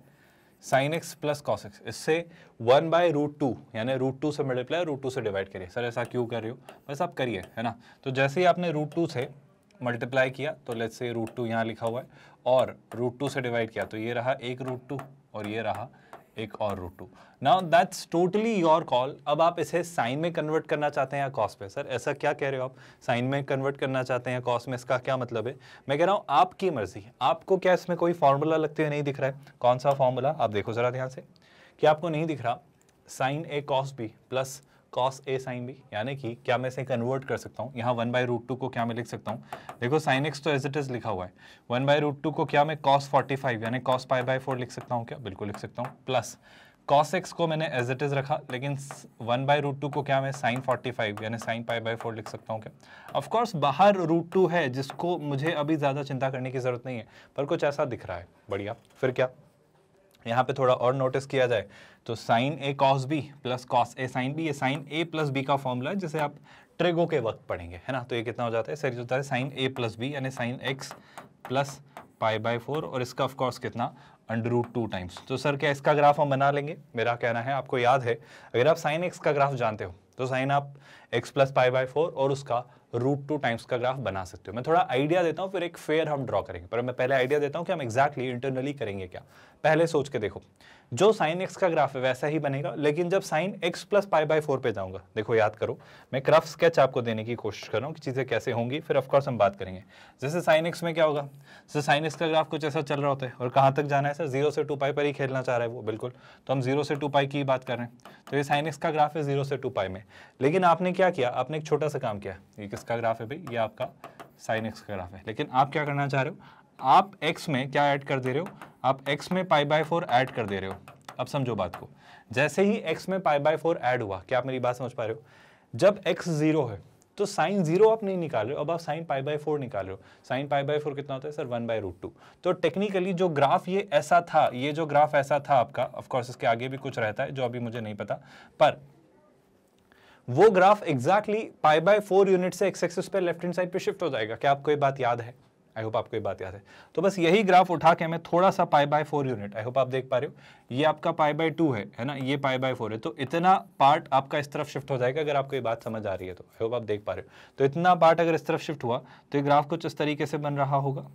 sin x plus cos x, इससे 1/√2 यानी √2 से मल्टीप्लाई, √2 से डिवाइड करिए। सर ऐसा क्यों कर रहे हो, बस आप करिए, है ना। तो जैसे ही आपने √2 से मल्टीप्लाई किया तो लेट्स से √2 यहाँ लिखा हुआ है, और √2 से डिवाइड किया तो ये रहा एक √2 और ये रहा एक और √2। Now that's totally your call. अब आप इसे साइन में कन्वर्ट करना चाहते हैं या कॉस में। सर ऐसा क्या कह रहे हो आप, साइन में कन्वर्ट करना चाहते हैं या कॉस में, इसका क्या मतलब है। मैं कह रहा हूँ आपकी मर्जी, आपको क्या इसमें कोई फॉर्मूला लगते हुए नहीं दिख रहा है। कौन सा फॉर्मूला, आप देखो जरा ध्यान से, कि आपको नहीं दिख रहा sine A cos B plus cos a sin b, यानी कि क्या मैं इसे कन्वर्ट कर सकता हूँ, यहाँ 1/√2 को क्या मैं लिख सकता हूँ, देखो sin x तो एज इट इज लिखा हुआ है, 1/√2 को क्या मैं cos 45 यानी cos π/4 लिख सकता हूँ क्या, बिल्कुल लिख सकता हूँ, प्लस cos x को मैंने एज इट इज रखा, लेकिन 1/√2 को क्या मैं sin 45 यानी sin π/4 लिख सकता हूँ क्या। ऑफ कोर्स बाहर √2 है जिसको मुझे अभी ज़्यादा चिंता करने की ज़रूरत नहीं है, पर कुछ ऐसा दिख रहा है, बढ़िया। फिर क्या, यहाँ पे थोड़ा और नोटिस किया जाए तो sin a cos b plus cos a sin b, ये sin a प्लस b का फॉर्मूला है जिसे आप ट्रिगो के वक्त पढ़ेंगे, है ना। तो ये कितना हो जाता है, सर होता है sin a प्लस b यानी sin x प्लस π/4, और इसका ऑफ कोर्स कितना, √2 टाइम्स। तो सर क्या इसका ग्राफ हम बना लेंगे। मेरा कहना है, आपको याद है, अगर आप sin x का ग्राफ जानते हो तो साइन आप x प्लस पाई बाय 4 और उसका √2 टाइम्स का ग्राफ बना सकते हो। मैं थोड़ा आइडिया देता हूँ, फिर एक फेयर हम ड्रॉ करेंगे, पर मैं पहले आइडिया देता हूँ कि हम एग्जैक्टली इंटरनली करेंगे क्या। पहले सोच के देखो, जो साइन x का ग्राफ है वैसा ही बनेगा, लेकिन जब sine x plus pi by 4 पे जाऊंगा, देखो याद करो, मैं रफ स्केच आपको देने की कोशिश कर रहा हूँ कि चीज़ें कैसे होंगी, फिर ऑफकोर्स हम बात करेंगे। जैसे साइन x में क्या होगा, जैसे साइन x का ग्राफ कुछ ऐसा चल रहा होता है, और कहाँ तक जाना है सर, 0 से 2 पाई पर ही खेलना चाह रहा है वो, बिल्कुल, तो हम 0 से 2 पाई की बात कर रहे हैं। तो ये साइन x का ग्राफ है 0 से 2 पाई में, लेकिन आपने क्या किया, आपने एक छोटा सा काम किया। ये किसका ग्राफ है भाई, ये आपका साइन x का ग्राफ है, लेकिन आप क्या करना चाह रहे हो, आप x में क्या ऐड कर दे रहे हो, आप x में पाई बाय 4 ऐड कर दे रहे हो। अब समझो बात को, जैसे ही x में पाई बाय 4 ऐड हुआ, क्या आप मेरी बात समझ पा रहे हो, जब x 0 है तो साइन 0 आप नहीं निकाल रहे हो, अब आप साइन पाई बाय 4 निकाल रहे हो। साइन पाई बाय 4 कितना होता है सर, 1/√2। तो टेक्निकली जो ग्राफ ये ऐसा था, ये जो ग्राफ ऐसा था आपका, ऑफ कोर्स इसके आगे भी कुछ रहता है जो अभी मुझे नहीं पता, पर वो graph exactly pi by 4 unit से एक्स एक्सिस पे लेफ्ट हैंड साइड पे शिफ्ट हो जाएगा। क्या आपको ये बात याद है? आई होप आपको ये बात याद है। तो बस यही ग्राफ उठा के मैं थोड़ा सा पाई बाय 4 यूनिट, आई होप आप देख पा रहे हो, ये आपका पाई बाय 2 है ना, ये पाई बाय 4 है, तो इतना पार्ट आपका इस तरफ शिफ्ट हो जाएगा। अगर आपको ये बात समझ आ रही है तो आई होप आप देख पा रहे हो। तो इतना पार्ट अगर इस तरफ शिफ्ट हुआ तो ये ग्राफ कुछ इस तरीके से बन रहा होगा।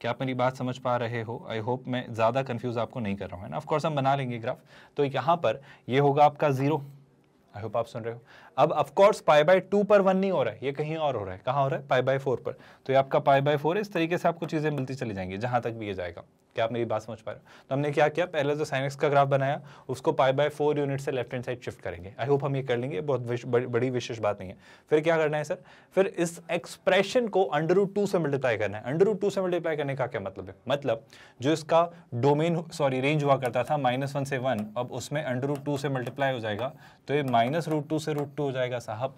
क्या आप मेरी बात समझ पा रहे हो? आई होप मैं ज़्यादा कंफ्यूज आपको नहीं कर रहा हूँ, है ना। ऑफकोर्स हम बना लेंगे ग्राफ। तो यहाँ पर ये होगा आपका 0, आई होप आप सुन रहे हो। अब ऑफकोर्स पाई बाय 2 पर 1 नहीं हो रहा है, ये कहीं और हो रहा है। कहाँ हो रहा है? पाई बाय 4 पर। तो ये आपका पाई बाय 4 है। इस तरीके से आपको चीज़ें मिलती चली जाएंगी जहाँ तक भी ये जाएगा। क्या आप मेरी बात समझ पा रहे हो? तो हमने क्या किया, पहले जो साइन एक्स का ग्राफ बनाया उसको पाई बाय 4 यूनिट से लेफ्ट हैंड साइड शिफ्ट करेंगे। आई होप हम ये कर लेंगे, बहुत बड़ी विशेष बात नहीं है। फिर क्या करना है सर, फिर इस एक्सप्रेशन को √2 से मल्टीप्लाई करना है। √2 से मल्टीप्लाई करने का क्या मतलब है, मतलब जो इसका डोमेन रेंज हुआ करता था -1 से 1, अब उसमें √2 से मल्टीप्लाई हो जाएगा, तो ये -√2 से √2 हो जाएगा साहब।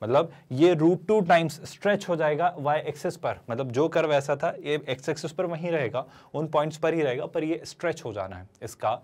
मतलब ये √2 टाइम्स स्ट्रेच हो जाएगा y एक्सिस पर, मतलब जो कर्व ऐसा था ये x एक्सिस पर वहीं रहेगा, उन पॉइंट्स पर ही रहेगा, पर ये स्ट्रेच हो जाना है, इसका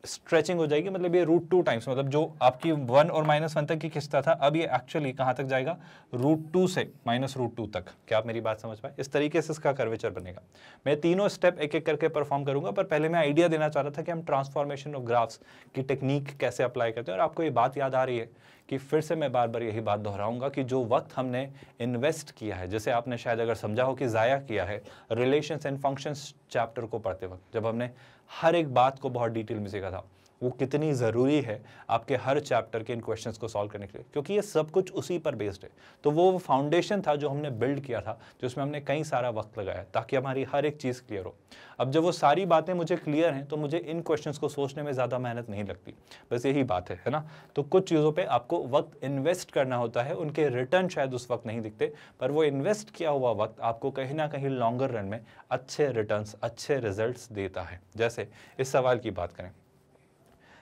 स्ट्रेचिंग हो जाएगी। मतलब ये √2 टाइम्स, मतलब जो आपकी 1 और -1 तक की खिंचता था, अब ये एक्चुअली कहाँ तक जाएगा, √2 से -√2 तक। क्या आप मेरी बात समझ पाए? इस तरीके से इसका कर्वेचर बनेगा। मैं तीनों स्टेप एक एक करके परफॉर्म करूंगा, पर पहले मैं आइडिया देना चाह रहा था कि हम ट्रांसफॉर्मेशन ऑफ ग्राफ्स की टेक्निक कैसे अप्लाई करते हैं। और आपको ये बात याद आ रही है कि फिर से मैं बार बार यही बात दोहराऊंगा कि जो वक्त हमने इन्वेस्ट किया है, जैसे आपने शायद अगर समझा हो कि ज़ाया किया है रिलेशंस एंड फंक्शंस चैप्टर को पढ़ते वक्त, जब हमने हर एक बात को बहुत डिटेल में सीखा था, वो कितनी ज़रूरी है आपके हर चैप्टर के इन क्वेश्चंस को सॉल्व करने के लिए, क्योंकि ये सब कुछ उसी पर बेस्ड है। तो वो फाउंडेशन था जो हमने बिल्ड किया था, जिसमें हमने कई सारा वक्त लगाया ताकि हमारी हर एक चीज़ क्लियर हो। अब जब वो सारी बातें मुझे क्लियर हैं तो मुझे इन क्वेश्चंस को सोचने में ज़्यादा मेहनत नहीं लगती। बस यही बात है ना। तो कुछ चीज़ों पर आपको वक्त इन्वेस्ट करना होता है, उनके रिटर्न शायद उस वक्त नहीं दिखते, पर वो इन्वेस्ट किया हुआ वक्त आपको कहीं ना कहीं लॉन्गर रन में अच्छे रिटर्न्स, अच्छे रिजल्ट्स देता है। जैसे इस सवाल की बात करें,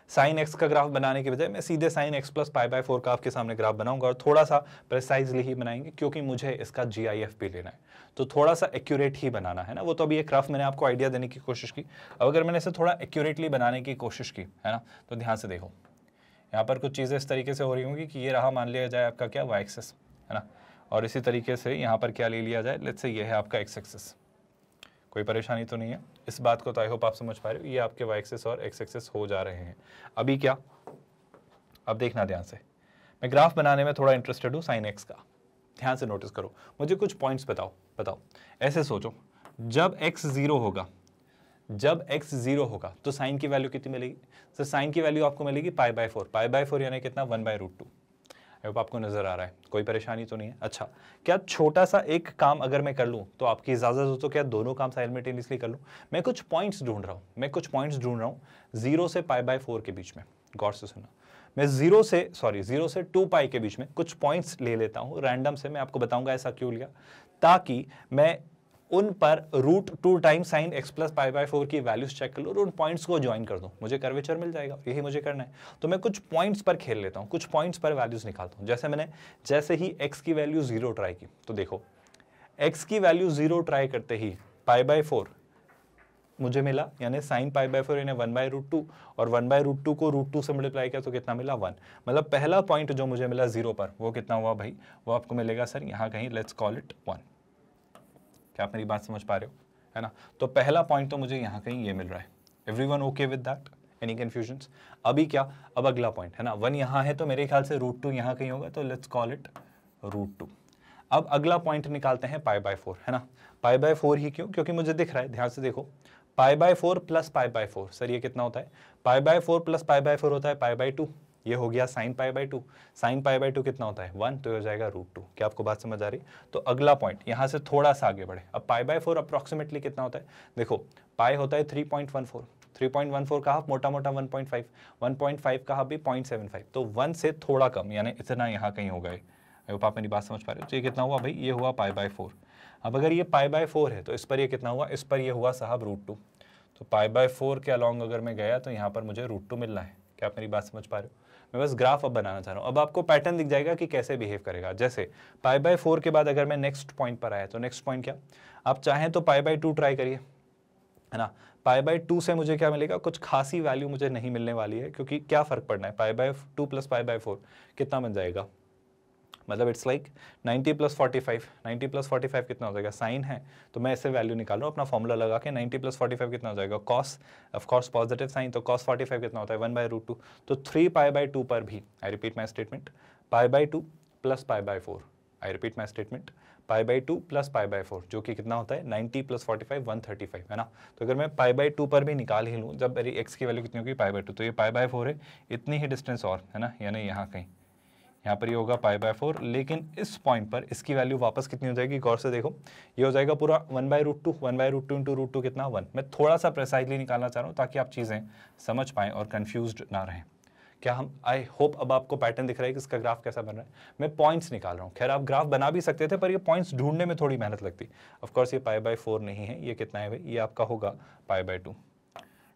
साइन एक्स का ग्राफ बनाने के बजाय मैं सीधे sine x plus pi by 4 का आपके सामने ग्राफ बनाऊंगा, और थोड़ा सा प्रिसाइजली ही बनाएंगे क्योंकि मुझे इसका GIF भी लेना है, तो थोड़ा सा एक्यूरेट ही बनाना है ना। वो तो अभी एक रफ मैंने आपको आइडिया देने की कोशिश की। अब अगर मैंने इसे थोड़ा एक्यूरेटली बनाने की कोशिश की, है ना, तो ध्यान से देखो, यहाँ पर कुछ चीज़ें इस तरीके से हो रही होंगी कि ये रहा, मान लिया जाए आपका क्या, y एक्सिस, है ना, और इसी तरीके से यहाँ पर क्या ले लिया जाए, लेट्स से ये है आपका x एक्सिस। कोई परेशानी तो नहीं है इस बात को, तो आई होप आप समझ पा रहे हो। ये आपके y एक्सिस और x एक्सिस हो जा रहे हैं। अभी क्या, अब देखना ध्यान से, मैं ग्राफ बनाने में थोड़ा इंटरेस्टेड हूँ साइन x का। ध्यान से नोटिस करो, मुझे कुछ पॉइंट्स बताओ। ऐसे सोचो, जब x 0 होगा तो साइन की वैल्यू कितनी मिलेगी? सर साइन की वैल्यू आपको मिलेगी पाई बाय 4। पाई बाय 4 यानी कितना, 1/√2। अब आपको नजर आ रहा है, कोई परेशानी तो नहीं है? अच्छा, क्या छोटा सा एक काम अगर मैं कर लूं तो आपकी इजाजत हो तो क्या दोनों काम साइमल्टेनियसली कर लूं? मैं कुछ पॉइंट्स ढूंढ रहा हूं 0 से पाई बाय 4 के बीच में। गौर से सुना, मैं 0 से 2 पाई के बीच में कुछ पॉइंट्स ले लेता हूं रैंडम से। मैं आपको बताऊंगा ऐसा क्यों लिया, ताकि मैं उन पर √2 times sine x plus pi by 4 की वैल्यूज चेक कर लूँ और उन पॉइंट्स को ज्वाइन कर दूँ, मुझे कर्वेचर मिल जाएगा। यही मुझे करना है। तो मैं कुछ पॉइंट्स पर खेल लेता हूँ, कुछ पॉइंट्स पर वैल्यूज निकालता हूँ। जैसे ही x की वैल्यू 0 ट्राई की, तो देखो x की वैल्यू 0 ट्राई करते ही पाई बाय 4 मुझे मिला, यानी साइन पाई बाय 4 यानी 1/√2, और 1/√2 को √2 से मल्टीप्लाई किया तो कितना मिला, 1। मतलब पहला पॉइंट जो मुझे मिला 0 पर, वो कितना हुआ भाई, वो आपको मिलेगा सर यहाँ कहीं, लेट्स कॉल इट 1। क्या आप मेरी बात समझ पा रहे हो, है ना। तो पहला पॉइंट तो मुझे यहाँ कहीं ये मिल रहा है। Everyone okay with that? Any confusions? अभी क्या, अब अगला पॉइंट है ना, 1 यहाँ है तो मेरे ख्याल से √2 यहाँ कहीं होगा, तो लेट्स कॉल इट √2। अब अगला पॉइंट निकालते हैं π/4, है ना। π/4 ही क्यों? क्योंकि मुझे दिख रहा है, ध्यान से देखो, π/4 प्लस π/4, सर ये कितना होता है? π/4 प्लस π/4 होता है π/2, ये हो गया sin π/2। sin π/2 कितना होता है? 1, तो हो जाएगा √2। क्या आपको बात समझ आ रही? तो अगला पॉइंट यहाँ से थोड़ा सा आगे बढ़े। अब π/4 अप्रॉक्सीमेटली कितना होता है? देखो पाई होता है 3.14, 3.14 का हाफ मोटा मोटा 1.5, 1.5 का हाफ भी 0.75, तो 1 से थोड़ा कम, यानी इतना यहाँ कहीं हो गए। आप मेरी बात समझ पा रहे हो? तो ये कितना हुआ भाई? ये हुआ π/4। अब अगर ये π/4 है तो इस पर ये कितना हुआ? इस पर ये हुआ साहब √2। तो π/4 के अलॉन्ग अगर मैं गया तो यहाँ पर मुझे √2 मिलना है। क्या आप मेरी बात समझ पा रहे हो? मैं बस ग्राफ अब बनाना चाह रहा हूँ। अब आपको पैटर्न दिख जाएगा कि कैसे बिहेव करेगा। जैसे π/4 के बाद अगर मैं नेक्स्ट पॉइंट पर आया तो नेक्स्ट पॉइंट क्या? आप चाहें तो π/2 ट्राई करिए, है ना। π/2 से मुझे क्या मिलेगा? कुछ खासी वैल्यू मुझे नहीं मिलने वाली है, क्योंकि क्या फर्क पड़ना है, π/2 प्लस π/4 कितना बन जाएगा? मतलब इट्स लाइक 90 प्लस 45, 90 प्लस 45 कितना हो जाएगा? साइन है तो मैं इससे वैल्यू निकाल रहा हूँ अपना फॉर्मूला लगा के। 90 प्लस 45 कितना हो जाएगा? Cos, of course positive sign, तो कॉस 45 कितना होता है? 1/√2। तो 3π/2 पर भी, I repeat my statement, π/2 plus π/4, I repeat my statement, π/2 plus π/4, जो कि कितना होता है? 90 प्लस 45 135, है ना। तो अगर मैं π/2 पर भी निकाल ही लूँ, जब मेरी x की वैल्यू कितनी होगी? π/2, तो ये π/4 है, इतनी ही डिस्टेंस और, है ना, यानी यहाँ कहीं, यहाँ पर ये होगा π/4। लेकिन इस पॉइंट पर इसकी वैल्यू वापस कितनी हो जाएगी? गौर से देखो, ये हो जाएगा पूरा 1/√2, 1/√2 इंटू √2 कितना? 1। मैं थोड़ा सा प्रेसाइजली निकालना चाह रहा हूँ ताकि आप चीज़ें समझ पाएं और कंफ्यूज्ड ना रहें। क्या हम, आई होप अब आपको पैटर्न दिख रहा है कि इसका ग्राफ कैसा बन रहा है। मैं पॉइंट्स निकाल रहा हूँ। खैर आप ग्राफ बना भी सकते थे, पर ये पॉइंट्स ढूंढने में थोड़ी मेहनत लगती। ऑफ कोर्स ये π/4 नहीं है, ये कितना है भाई? ये आपका होगा π/2।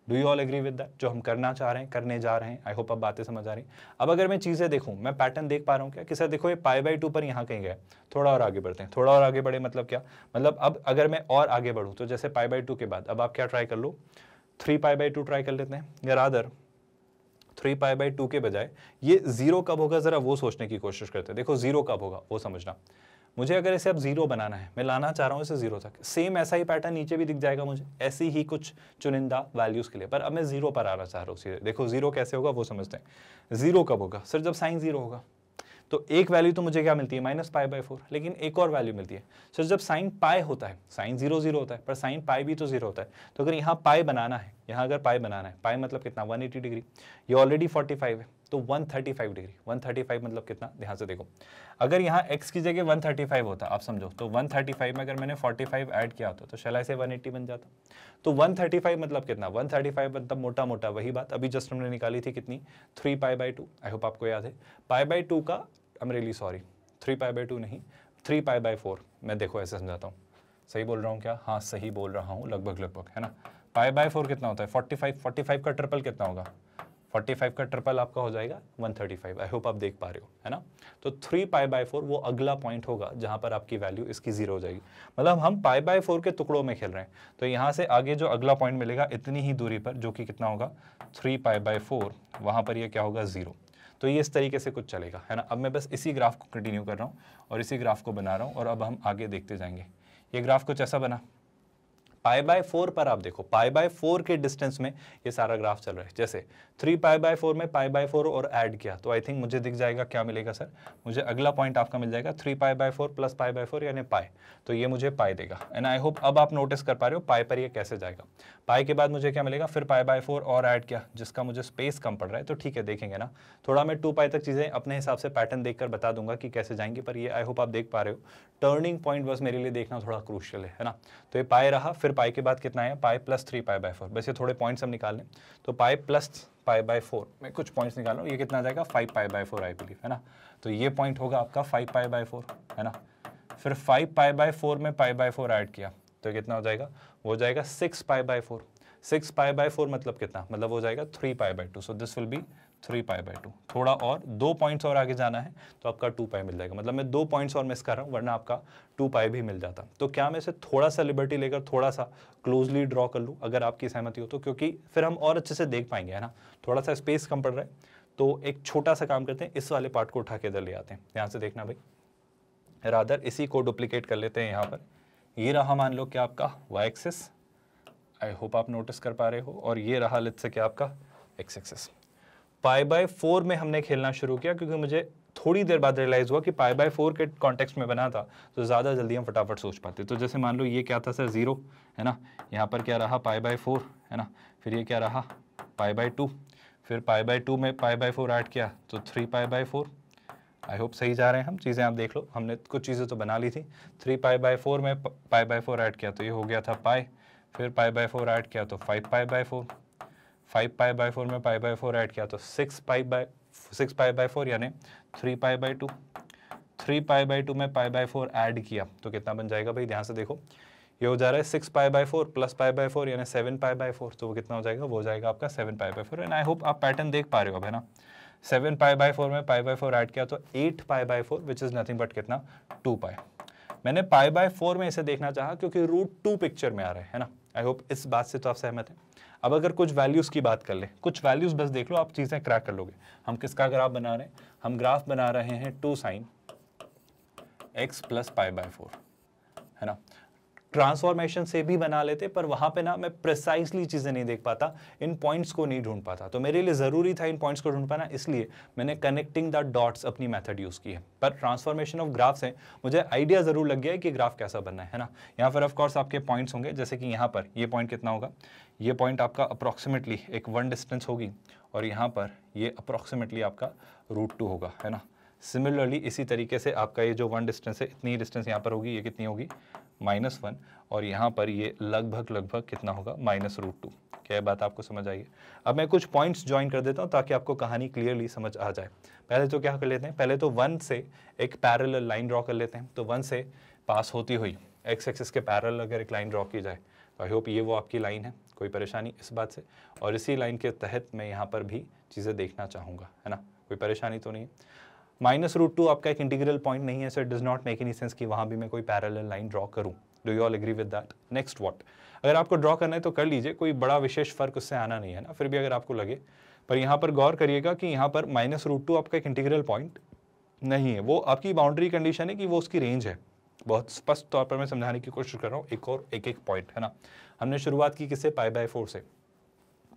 Do you all agree with that? जो हम करना चाह रहे हैं, करने जा रहे हैं। आई होप अब बातें समझ आ रही। अब अगर मैं चीज़ें देखूं, मैं पैटर्न देख पा रहा हूँ क्या कि सर देखो ये π/2 पर यहाँ कहीं गया, थोड़ा और आगे बढ़ते हैं। थोड़ा और आगे बढ़े मतलब क्या? मतलब अब अगर मैं और आगे बढ़ूँ तो जैसे π/2 के बाद अब आप क्या ट्राई कर लो? 3π/2 ट्राई कर लेते हैं, या रादर 3π/2 के बजाय ये 0 कब होगा ज़रा वो सोचने की कोशिश करते हैं। देखो 0 कब होगा वो समझना। मुझे अगर इसे अब 0 बनाना है, मैं लाना चाह रहा हूँ इसे 0 तक, सेम ऐसा ही पैटर्न नीचे भी दिख जाएगा मुझे, ऐसी ही कुछ चुनिंदा वैल्यूज़ के लिए, पर अब मैं 0 पर आना चाह रहा हूँ सीधे। देखो 0 कैसे होगा वो समझते हैं। 0 कब होगा? सर जब साइन 0 होगा। तो एक वैल्यू तो मुझे क्या मिलती है? -π/4, लेकिन एक और वैल्यू मिलती है सर जब साइन पाई होता है। साइन 0 होता है, पर साइन पाई भी तो 0 होता है। तो अगर यहाँ पाई बनाना है, यहाँ अगर पाई बनाना है, पाई मतलब कितना? 180 डिग्री। ये ऑलरेडी 45 है, तो 135 डिग्री। 135 मतलब कितना? ध्यान से देखो, अगर यहाँ x की जगह 135 होता, आप समझो, तो 135 में अगर मैंने 45 ऐड किया होता तो शैल ऐसे 180 बन जाता। तो 135 मतलब कितना? 135 मतलब मोटा मोटा वही बात अभी जस्ट हमने निकाली थी, कितनी? 3π/2। आई होप आपको याद है। π/2 का, आई एम रियली सॉरी, 3π/2 नहीं, 3π/4। मैं देखो ऐसे समझाता हूँ, सही बोल रहा हूँ क्या? हाँ सही बोल रहा हूँ, लगभग, है ना। π/4 कितना होता है? 45। 45 का ट्रिपल कितना होगा? 45 का ट्रिपल आपका हो जाएगा 135। आई होप आप देख पा रहे हो, है ना। तो 3π/4 वो अगला पॉइंट होगा जहां पर आपकी वैल्यू इसकी 0 हो जाएगी। मतलब हम π/4 के टुकड़ों में खेल रहे हैं। तो यहां से आगे जो अगला पॉइंट मिलेगा इतनी ही दूरी पर, जो कि कितना होगा? 3π/4, वहां पर ये क्या होगा? 0। तो ये इस तरीके से कुछ चलेगा, है ना। अब मैं बस इसी ग्राफ को कंटिन्यू कर रहा हूँ और इसी ग्राफ को बना रहा हूँ, और अब हम आगे देखते जाएंगे। ये ग्राफ कुछ ऐसा बना। π/4 पर आप देखो, π/4 के डिस्टेंस में ये सारा ग्राफ चल रहा है। जैसे 3π/4 में π/4 और ऐड किया तो आई थिंक मुझे दिख जाएगा, क्या मिलेगा सर? मुझे अगला पॉइंट आपका मिल जाएगा 3π/4 प्लस π/4 यानी पाई। तो ये मुझे पाई देगा। एंड आई होप अब आप नोटिस कर पा रहे हो पाई पर ये कैसे जाएगा। पाई के बाद मुझे क्या मिलेगा? फिर π/4 और ऐड किया, जिसका मुझे स्पेस कम पड़ रहा है, तो ठीक है देखेंगे ना। थोड़ा मैं 2π तक चीज़ें अपने हिसाब से पैटर्न देखकर बता दूंगा कि कैसे जाएंगे, पर ये आई होप आप देख पा रहे हो। टर्निंग पॉइंट बस मेरे लिए देखना थोड़ा क्रूशियल है ना। तो ये पाई रहा, फिर पाई के बाद कितना है? Pi plus 3π/4। बस ये थोड़े पॉइंट्स हम निकाल लें। तो पाई प्लस π/4, मैं कुछ पॉइंट्स निकाल रहा हूँ, ये कितना आ जाएगा? 5π/4 आई बिलीव, है ना। तो ये पॉइंट होगा आपका 5π/4, है ना। फिर 5π/4 में π/4 ऐड किया तो कितना हो जाएगा? वो हो जाएगा 6π/4। 6π/4 मतलब कितना? मतलब हो जाएगा 3π/2। So this will be 3π/2। थोड़ा और 2 पॉइंट्स और आगे जाना है तो आपका 2π मिल जाएगा। मतलब मैं 2 पॉइंट्स और मिस कर रहा हूँ, वरना आपका 2π भी मिल जाता। तो क्या मैं इसे थोड़ा सा लिबर्टी लेकर थोड़ा सा क्लोजली ड्रॉ कर लूँ, अगर आपकी सहमति हो तो, क्योंकि फिर हम और अच्छे से देख पाएंगे, है ना। थोड़ा सा स्पेस कम पड़ रहा है, तो एक छोटा सा काम करते हैं, इस वाले पार्ट को उठा के इधर ले आते हैं। ध्यान से देखना भाई, रादर इसी को डुप्लीकेट कर लेते हैं यहाँ पर। ये रहा मान लो क्या आपका y एक्सिस, आई होप आप नोटिस कर पा रहे हो, और ये रहा लेट्स से क्या आपका एक्स एक्सिस। पाई बाय 4 में हमने खेलना शुरू किया क्योंकि मुझे थोड़ी देर बाद रियलाइज हुआ कि पाई बाय 4 के कॉन्टेक्स्ट में बना था तो ज़्यादा जल्दी हम फटाफट सोच पाते। तो जैसे मान लो ये क्या था सर 0 है ना, यहाँ पर क्या रहा पाई बाय 4 है ना, फिर ये क्या रहा पाई बाय 2, फिर पाई बाय 2 में पाई बाय 4 ऐड किया तो 3 पाई बाय 4। आई होप सही जा रहे हैं हम, चीज़ें आप देख लो, हमने कुछ चीज़ें तो बना ली थी। 3 पाई बाय 4 में पाई बाय 4 ऐड किया तो ये हो गया था पाई, फिर पाई बाय 4 ऐड किया तो 5 पाई बाय 4, 5 पाई बाय 4 में पाई बाय 4 ऐड किया तो 6 पाई बाय 4 यानी 3 पाई बाय 2, 3 पाई बाय 2 में पाई बाय 4 ऐड किया तो कितना बन जाएगा भाई, ध्यान से देखो, ये हो जा रहा है 6 पाई बाय 4 प्लस पाई बाय 4 यानी 7 पाई बाय 4, तो वो कितना हो जाएगा, वो हो जाएगा आपका 7 पाई बाय 4। एंड आई होप आप पैटर्न देख पा रहे हो अब, है ना। 7 पाई बाय 4 में पाई बाय 4 ऐड किया तो 8 पाई by 4 which is nothing but कितना 2 पाई। मैंने पाई बाय 4 में इसे देखना चाहा क्योंकि √2 पिक्चर में आ रहा है ना। आई होप इस बात से तो आप सहमत हैं। अब अगर कुछ वैल्यूज की बात कर ले, कुछ वैल्यूज बस देख लो, आप चीजें क्रैक कर लोगे। हम किसका ग्राफ बना रहे हैं, हम ग्राफ बना रहे हैं 2 sin x plus pi by 4, है ना। ट्रांसफॉर्मेशन से भी बना लेते पर वहां पे ना मैं प्रिसाइसली चीजें नहीं देख पाता, इन पॉइंट्स को नहीं ढूंढ पाता, तो मेरे लिए जरूरी था इन पॉइंट्स को ढूंढ पाना, इसलिए मैंने कनेक्टिंग द डॉट्स अपनी मेथड यूज की है। पर ट्रांसफॉर्मेशन ऑफ ग्राफ से मुझे आइडिया जरूर लग गया है कि ग्राफ कैसा बनना है ना। यहाँ पर ऑफकोर्स आपके पॉइंट्स होंगे, जैसे कि यहाँ पर ये पॉइंट कितना होगा, ये पॉइंट आपका अप्रॉक्सीमेटली एक 1 डिस्टेंस होगी और यहाँ पर ये अप्रॉक्सीमेटली आपका √2 होगा, है ना। सिमिलरली इसी तरीके से आपका ये जो 1 डिस्टेंस है, इतनी डिस्टेंस यहाँ पर होगी, ये कितनी होगी -1, और यहाँ पर ये लगभग कितना होगा -√2। क्या बात आपको समझ आई है। अब मैं कुछ पॉइंट्स ज्वाइन कर देता हूँ ताकि आपको कहानी क्लियरली समझ आ जाए। पहले तो क्या कर लेते हैं, पहले तो 1 से एक पैरेलल लाइन ड्रॉ कर लेते हैं। तो 1 से पास होती हुई एक्स एक्सिस के पैरेलल अगर एक लाइन ड्रॉ की जाए तो आई होप ये वो आपकी लाइन है, कोई परेशानी इस बात से। और इसी लाइन के तहत मैं यहाँ पर भी चीज़ें देखना चाहूँगा, है ना, कोई परेशानी तो नहीं। -√2 आपका एक इंटीग्रल पॉइंट नहीं है, so it does not make any sense कि वहाँ भी मैं कोई पैरेलल लाइन ड्रॉ करूँ। Do you all agree with that. Next what, अगर आपको ड्रॉ करना है तो कर लीजिए, कोई बड़ा विशेष फर्क उससे आना नहीं है ना, फिर भी अगर आपको लगे। पर यहाँ पर गौर करिएगा कि यहाँ पर -√2 आपका एक इंटीग्रल पॉइंट नहीं है, वो आपकी बाउंड्री कंडीशन है कि वो उसकी रेंज है। बहुत स्पष्ट तौर पर मैं समझाने की कोशिश कर रहा हूँ, एक और एक पॉइंट, है ना। हमने शुरुआत की किससे, पाई बाय 4 से।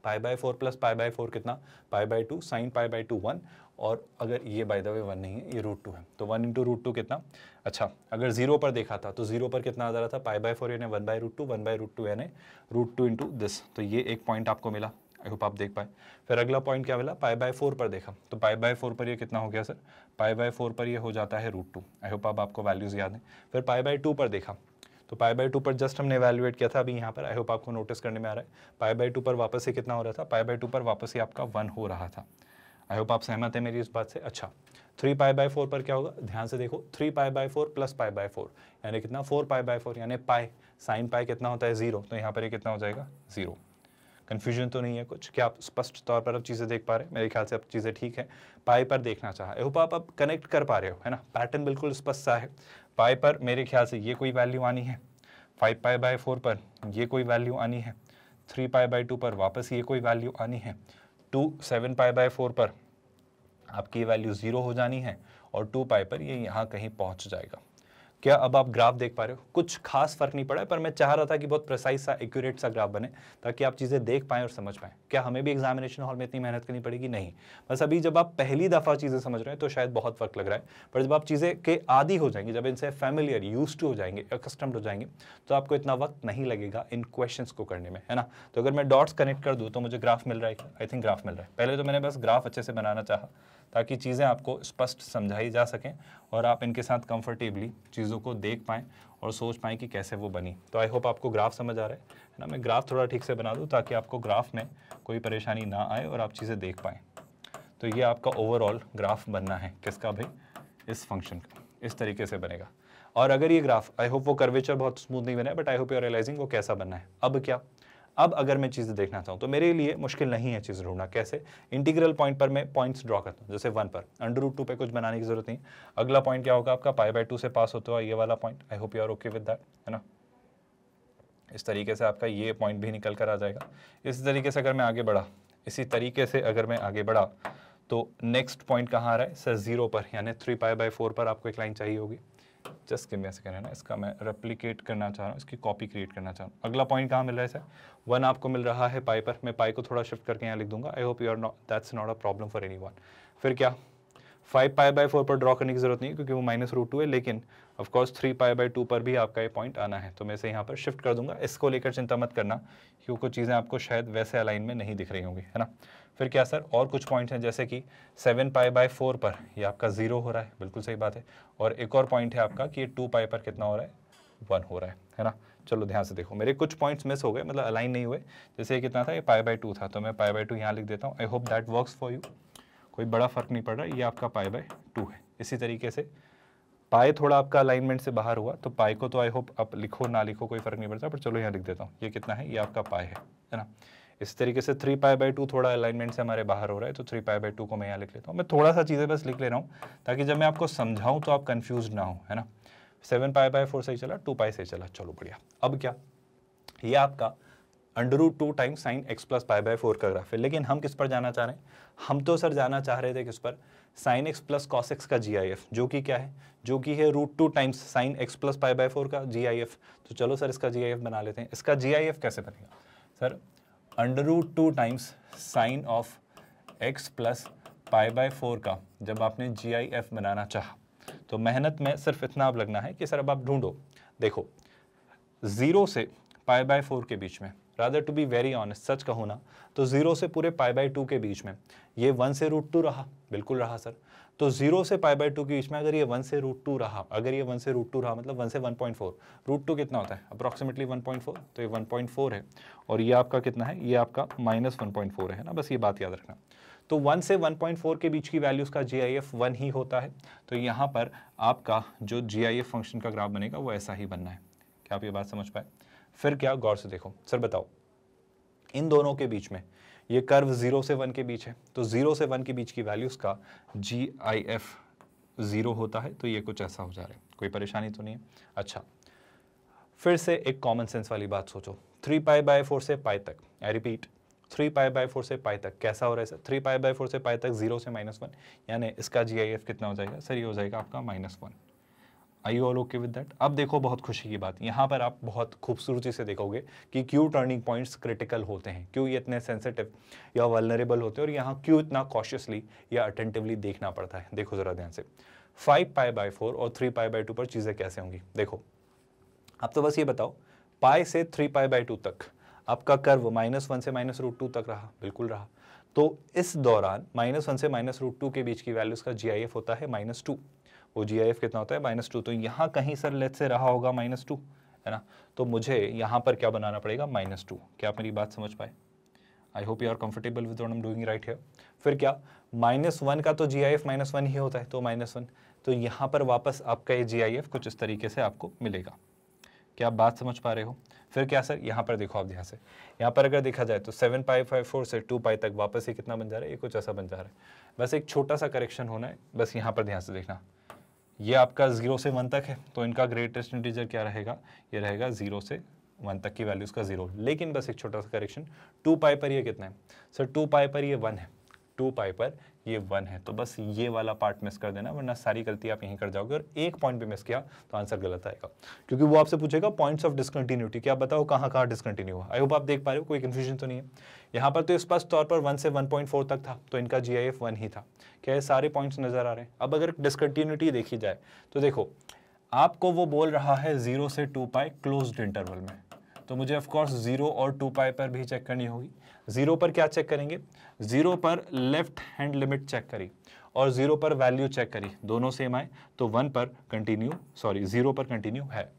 पाई बाय 4 प्लस पाई बाय 4 कितना, pi by 2, sine pi by 2 1, और अगर ये बाय द वे 1 नहीं है, ये √2 है, तो 1 × √2 कितना। अच्छा, अगर 0 पर देखा था तो 0 पर कितना आ जा रहा था, पाई बाय 4 यानी 1/√2, 1/√2 यानी √2 × दिस। तो ये एक पॉइंट आपको मिला, आई होप आप देख पाए। फिर अगला पॉइंट क्या मिला, पाई बाय 4 पर देखा तो पाई बाय 4 पर ये कितना हो गया सर, पाई बाय 4 पर ये हो जाता है √2। आई होप अब आपको वैल्यूज़ याद हैं। फिर पाई बाय 2 पर देखा तो पाई बाय 2 पर जस्ट हमने एवेल्युएट किया था अभी यहाँ पर, आई होप आपको नोटिस करने में आ रहा है। पाई बाय 2 पर वापस से कितना हो रहा था, पाई बाय 2 पर वापस से आपका 1 हो रहा था। आई होप आप सहमत हैं मेरी इस बात से। अच्छा, 3 पाई बाय 4 पर क्या होगा, ध्यान से देखो, 3 पाई बाय 4 प्लस पाई बाय 4 यानी कितना, 4 पाई बाय 4 यानी पाई, साइन पाई कितना होता है 0, तो यहाँ पर ये कितना हो जाएगा 0। कन्फ्यूजन तो नहीं है कुछ, क्या आप स्पष्ट तौर पर अब चीज़ें देख पा रहे हैं, मेरे ख्याल से अब चीज़ें ठीक है। पाई पर देखना चाहा, आई होप आप अब कनेक्ट कर पा रहे हो, है ना, पैटर्न बिल्कुल स्पष्ट सा है। पाई पर मेरे ख्याल से ये कोई वैल्यू आनी है, 5 पाई बाय 4 पर ये कोई वैल्यू आनी है, 3 पाई बाय 2 पर वापस ये कोई वैल्यू आनी है, 7 पाई बाय 4 पर आपकी वैल्यू 0 हो जानी है, और 2 पाई पर ये यहाँ कहीं पहुँच जाएगा। क्या अब आप ग्राफ देख पा रहे हो, कुछ खास फर्क नहीं पड़ा है, पर मैं चाह रहा था कि बहुत प्रिसाइज सा, एक्यूरेट सा ग्राफ बने ताकि आप चीज़ें देख पाएं और समझ पाएं। क्या हमें भी एग्जामिनेशन हॉल में इतनी मेहनत करनी पड़ेगी, नहीं। बस अभी जब आप पहली दफ़ा चीज़ें समझ रहे हैं तो शायद बहुत फर्क लग रहा है, पर जब आप चीज़ें के आदी हो जाएंगे, जब इनसे फैमिलियर, यूज्ड टू हो जाएंगे, अकस्टम्ड हो जाएंगे, तो आपको इतना वक्त नहीं लगेगा इन क्वेश्चंस को करने में, है ना। तो अगर मैं डॉट्स कनेक्ट कर दूँ तो मुझे ग्राफ मिल रहा है, आई थिंक ग्राफ मिल रहा है। पहले तो मैंने बस ग्राफ अच्छे से बनाना चाहा ताकि चीज़ें आपको स्पष्ट समझाई जा सकें और आप इनके साथ कंफर्टेबली चीज़ों को देख पाएँ और सोच पाएँ कि कैसे वो बनी। तो आई होप आपको ग्राफ समझ आ रहा है ना। मैं ग्राफ थोड़ा ठीक से बना दूँ ताकि आपको ग्राफ में कोई परेशानी ना आए और आप चीज़ें देख पाएँ। तो ये आपका ओवरऑल ग्राफ बनना है किसका भाई, इस फंक्शन का, इस तरीके से बनेगा। और अगर ये ग्राफ, आई होप वो कर्वेचर बहुत स्मूथ नहीं बना है, but I hope you are realizing वो कैसा बनना है। अब क्या, अब अगर मैं चीज़ें देखना चाहूँ तो मेरे लिए मुश्किल नहीं है चीज़ ढूंढना। कैसे, इंटीग्रल पॉइंट पर मैं पॉइंट्स ड्रॉ करता हूँ, जैसे 1 पर √2 पे कुछ बनाने की जरूरत नहीं। अगला पॉइंट क्या होगा आपका, पाई बाय 2 से पास होता है ये वाला point. I hope you are okay with that, है ना। इस तरीके से आपका ये पॉइंट भी निकल कर आ जाएगा। इसी तरीके से अगर मैं आगे बढ़ा, इसी तरीके से अगर मैं आगे बढ़ा तो नेक्स्ट पॉइंट कहाँ आ रहा है सर, 0 पर, यानी 3 पाई बाय 4 पर आपको एक लाइन चाहिए होगी। Just give me a second है ना, इसका मैं रेप्लिकेट करना चाह रहा हूँ, इसकी कॉपी क्रिएट करना चाह रहा हूँ। अगला पॉइंट कहाँ मिल रहा है सर? 1 आपको मिल रहा है पाई पर, मैं पाई को थोड़ा शिफ्ट करके यहाँ लिख दूंगा। I hope you are not, that's not a problem for anyone. फिर क्या 5 पाई बाय 4 पर ड्रॉ करने की जरूरत नहीं है क्योंकि वो -√2 है, लेकिन ऑफ कोर्स 3 पाई बाय 2 पर भी आपका ये पॉइंट आना है, तो मैं इसे यहाँ पर शिफ्ट कर दूंगा। इसको लेकर चिंता मत करना क्योंकि कुछ चीज़ें आपको शायद वैसे अलाइन में नहीं दिख रही होंगी, है ना। फिर क्या सर, और कुछ पॉइंट्स हैं जैसे कि 7 पाई बाय 4 पर ये आपका 0 हो रहा है, बिल्कुल सही बात है। और एक और पॉइंट है आपका कि ये 2 पाई पर कितना हो रहा है, 1 हो रहा है ना। चलो ध्यान से देखो, मेरे कुछ पॉइंट्स मिस हो गए, मतलब अलाइन नहीं हुए। जैसे ये कितना था, ये पाई बाय 2 था, तो मैं पाई बाय 2 यहाँ लिख देता हूँ। I hope that works for you, कोई बड़ा फर्क नहीं पड़ रहा, ये आपका पाई बाय 2 है। इसी तरीके से पाई थोड़ा आपका अलाइनमेंट से बाहर हुआ, तो पाई को तो आई होप आप लिखो ना लिखो कोई फर्क नहीं पड़ता, पर चलो यहाँ लिख देता हूँ। ये कितना है, ये आपका पाई है ना। इस तरीके से 3 पाई बाय 2 थोड़ा अलाइनमेंट से हमारे बाहर हो रहा है, तो 3 पाई बाय 2 को मैं यहाँ लिख लेता हूँ। मैं थोड़ा सा चीज़ें बस लिख ले रहा हूँ ताकि जब मैं आपको समझाऊँ तो आप कन्फ्यूज ना हो, है ना। 7 पाई बाय 4 सही चला, 2 पाई सही चला, चलो बढ़िया। अब क्या, ये आपका √2 times sign x plus pi by 4 का ग्राफ है, लेकिन हम किस पर जाना चाह रहे हैं? हम तो सर जाना चाह रहे थे किस पर, sine x plus cos x का GIF, जो कि क्या है, जो कि है √2 times sign x plus pi by 4 का GIF। तो चलो सर इसका GIF बना लेते हैं। इसका GIF कैसे बनेगा sir? √2 times sign of x plus pi by 4 का जब आपने GIF बनाना चाहा, तो मेहनत में सिर्फ इतना अब लगना है कि सर अब आप ढूंढो, देखो 0 से पाई बाय 4 के बीच में, rather to be very honest, सच कहूँ ना तो 0 से पूरे पाई बाय 2 के बीच में ये 1 से √2 रहा, बिल्कुल रहा सर। तो 0 से पाई बाय 2 के बीच में अगर ये 1 से √2 रहा, अगर ये 1 से √2 रहा मतलब 1 से 1.4, √2 कितना होता है अप्रॉक्सीमेटली 1.4, तो ये 1.4 है। और ये आपका कितना है, ये आपका -1.4 है ना, बस ये बात याद रखना। तो 1 से 1.4 के बीच की वैल्यूज़ का GIF 1 ही होता है। तो यहाँ पर आपका जो GIF फंक्शन का ग्राफ बनेगा वो ऐसा ही बनना है। क्या आप ये बात समझ पाए? फिर क्या, गौर से देखो सर, बताओ इन दोनों के बीच में ये कर्व 0 से 1 के बीच है, तो 0 से 1 के बीच की वैल्यूज़ का GIF 0 होता है, तो ये कुछ ऐसा हो जा रहा है, कोई परेशानी तो नहीं है। अच्छा, फिर से एक कॉमन सेंस वाली बात सोचो, 3 पाई बाय 4 से पाई तक, आई रिपीट 3 पाई बाय 4 से पाई तक कैसा हो रहा है सर? 3 पाई बाय 4 से पाई तक 0 से -1, यानी इसका GIF कितना हो जाएगा सर? ये हो जाएगा आपका -1। Are you all okay with that? अब देखो बहुत खुशी की बात, यहाँ पर आप बहुत खूबसूरती से देखोगे कि क्यों टर्निंग पॉइंट्स क्रिटिकल होते हैं, क्यों ये इतने सेंसिटिव या वल्नरेबल होते हैं, और यहाँ क्यों इतना कॉशियसली या अटेंटिवली देखना पड़ता है। देखो जरा ध्यान से, 5 पाई बाय 4 और 3 पाई बाय 2 पर चीज़ें कैसे होंगी। देखो अब तो बस ये बताओ, पाई से 3 पाई बाय 2 तक आपका कर्व -1 से -√2 तक रहा, बिल्कुल रहा। तो इस दौरान -1 से -√2 के बीच की वैल्यूज़ का GIF होता है -2। वो GIF कितना होता है? -2। तो यहाँ कहीं सर लेट्स से रहा होगा -2, है ना। तो मुझे यहाँ पर क्या बनाना पड़ेगा? -2। क्या आप मेरी बात समझ पाए? I hope you are comfortable with what I am doing right here. फिर क्या, -1 का तो GIF -1 ही होता है, तो -1। तो यहाँ पर वापस आपका ये GIF कुछ इस तरीके से आपको मिलेगा। क्या आप बात समझ पा रहे हो? फिर क्या सर, यहाँ पर देखो आप ध्यान से, यहाँ पर अगर देखा जाए तो 7 पाई बाय 4 से 2 पाई तक वापस ये कितना बन जा रहा है? ये कुछ ऐसा बन जा रहा है। बस एक छोटा सा करेक्शन होना है, बस यहाँ पर ध्यान से देखना, ये आपका 0 से 1 तक है, तो इनका ग्रेटेस्ट इंटीजर क्या रहेगा? ये रहेगा 0 से 1 तक की वैल्यूज़ का 0। लेकिन बस एक छोटा सा करेक्शन, 2 पाई पर ये कितना है सर? 2 पाई पर ये 1 है, 2 पाई पर ये 1 है, तो बस ये वाला पार्ट मिस कर देना, वरना सारी गलती आप यहीं कर जाओगे। और एक पॉइंट भी मिस किया तो आंसर गलत आएगा, क्योंकि वो आपसे पूछेगा पॉइंट्स ऑफ डिसकंटिन्यूटी, क्या बताओ कहाँ कहाँ डिसकंटिन्यू हुआ। आई होप आप देख पा रहे हो, कोई कंफ्यूजन तो नहीं है। यहाँ पर तो स्पष्ट तौर पर 1 से 1.4 तक था, तो इनका GIF 1 ही था। क्या ये सारे पॉइंट्स नजर आ रहे हैं? अब अगर डिसकंटिन्यूटी देखी जाए तो देखो, आपको वो बोल रहा है 0 से 2 पाई क्लोज्ड इंटरवल में, तो मुझे ऑफ कोर्स 0 और 2 पाई पर भी चेक करनी होगी। 0 पर क्या चेक करेंगे? 0 पर लेफ्ट हैंड लिमिट चेक करी और 0 पर वैल्यू चेक करी, दोनों सेम आए, तो 1 पर कंटिन्यू, सॉरी 0 पर कंटिन्यू है।